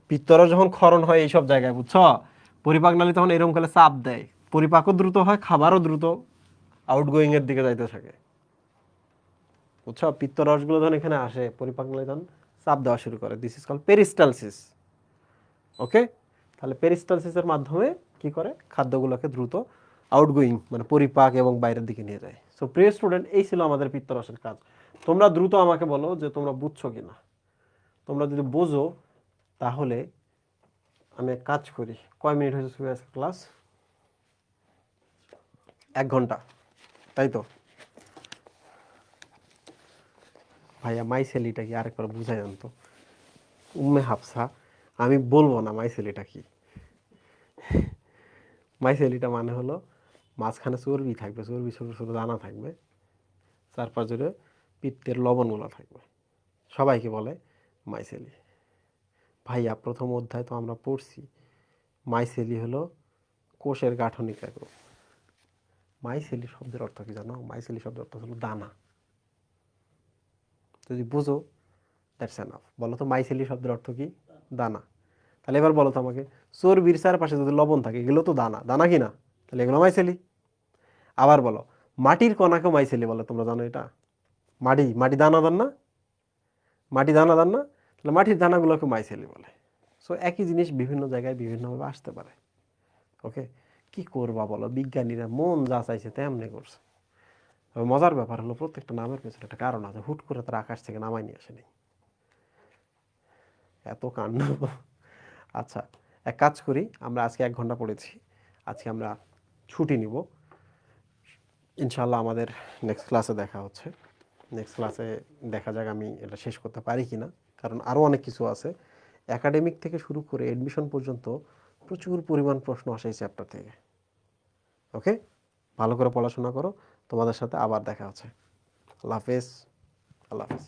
পিত্তরস যখন ক্ষরণ হয় এইসব জায়গায়, বুঝছো, পরিপাক নালী তখন এরকম করে চাপ দেয়, পরিপাকও দ্রুত হয়, খাবারও দ্রুত আউটগোয়িং এর দিকে যাইতে থাকে। বুঝছো, পিত্তরসগুলো যখন এখানে আসে, পরিপাক নালী তখন চাপ দেওয়া শুরু করে, দিস ইজ কল পেরিস্টালসিস। ওকে, তাহলে পেরিস্টালসিসের মাধ্যমে কি করে? খাদ্যগুলোকে দ্রুত আউটগোয়িং মানে পরিপাক এবং বাইরের দিকে নিয়ে যায়। সো প্রিয় স্টুডেন্ট, এই ছিল আমাদের পিত্তরসের কাজ। তোমরা দ্রুত আমাকে বলো যে তোমরা বুঝছো কিনা। তোমরা যদি বোঝো, তাহলে আমি এক কাজ করি। কয় মিনিট হয়েছে ক্লাস? 1 ঘন্টা, তাই তো? ভাইয়া মাইসেলিটা কি আরেকবার বুঝাই জানতো উম্মে হাফসা, আমি বলবো না মাইসেলিটা কি। মাইসেলিটা মানে হলো মাঝখানে চর্বি থাকবে, চর্বি ছোটো ছোটো দানা থাকবে, চারপাশ জুড়ে পিত্তের লবণগুলো থাকবে, সবাইকে বলে মাইসেলি। ভাইয়া প্রথম অধ্যায় তো আমরা পড়ছি, মাইসেলি হলো কোষের গাঠনিক একক। মাইসেলি শব্দের অর্থ কি জানো? মাইসেলি শব্দের অর্থ হলো দানা। যদি বুঝো দ্যাটস এনাফ। বলো তো মাইসেলি শব্দের অর্থ কি? দানা। তাহলে এবার বলো তো আমাকে, চর্বির চারপাশে যদি লবণ থাকে এগুলো তো দানা, দানা কি না? তাহলে এগুলো মাইসেলি। আবার বলো, মাটির কণাকে মাইসেলি বলে, তোমরা জানো এটা? মাটি মাটি দানাদার না? মাটি দানাদার না? তাহলে মাটির দানাগুলোকে মাইসেলি বলে। সো একই জিনিস বিভিন্ন জায়গায় বিভিন্নভাবে আসতে পারে। ওকে, কি করবা বলো, বিজ্ঞানীরা মন যা চাইছে তেমনি করছে। তবে মজার ব্যাপার হলো প্রত্যেকটা নামের পেছনে একটা কারণ আছে, হুট করে তারা আকাশ থেকে নামাই নিয়ে আসেনি। এত কাণ্ড। আচ্ছা, এক কাজ করি, আমরা আজকে 1 ঘন্টা পড়েছি, আজকে আমরা ছুটি নিব। ইনশাল্লাহ আমাদের নেক্সট ক্লাসে দেখা হচ্ছে। নেক্সট ক্লাসে দেখা যাক আমি এটা শেষ করতে পারি কিনা, কারণ আরও অনেক কিছু আছে। একাডেমিক থেকে শুরু করে এডমিশন পর্যন্ত প্রচুর পরিমাণ প্রশ্ন আসে এই চ্যাপ্টার থেকে। ওকে, ভালো করে পড়াশোনা করো। তোমাদের সাথে আবার দেখা হচ্ছে। আল্লাহ হাফেজ। আল্লাহ হাফেজ।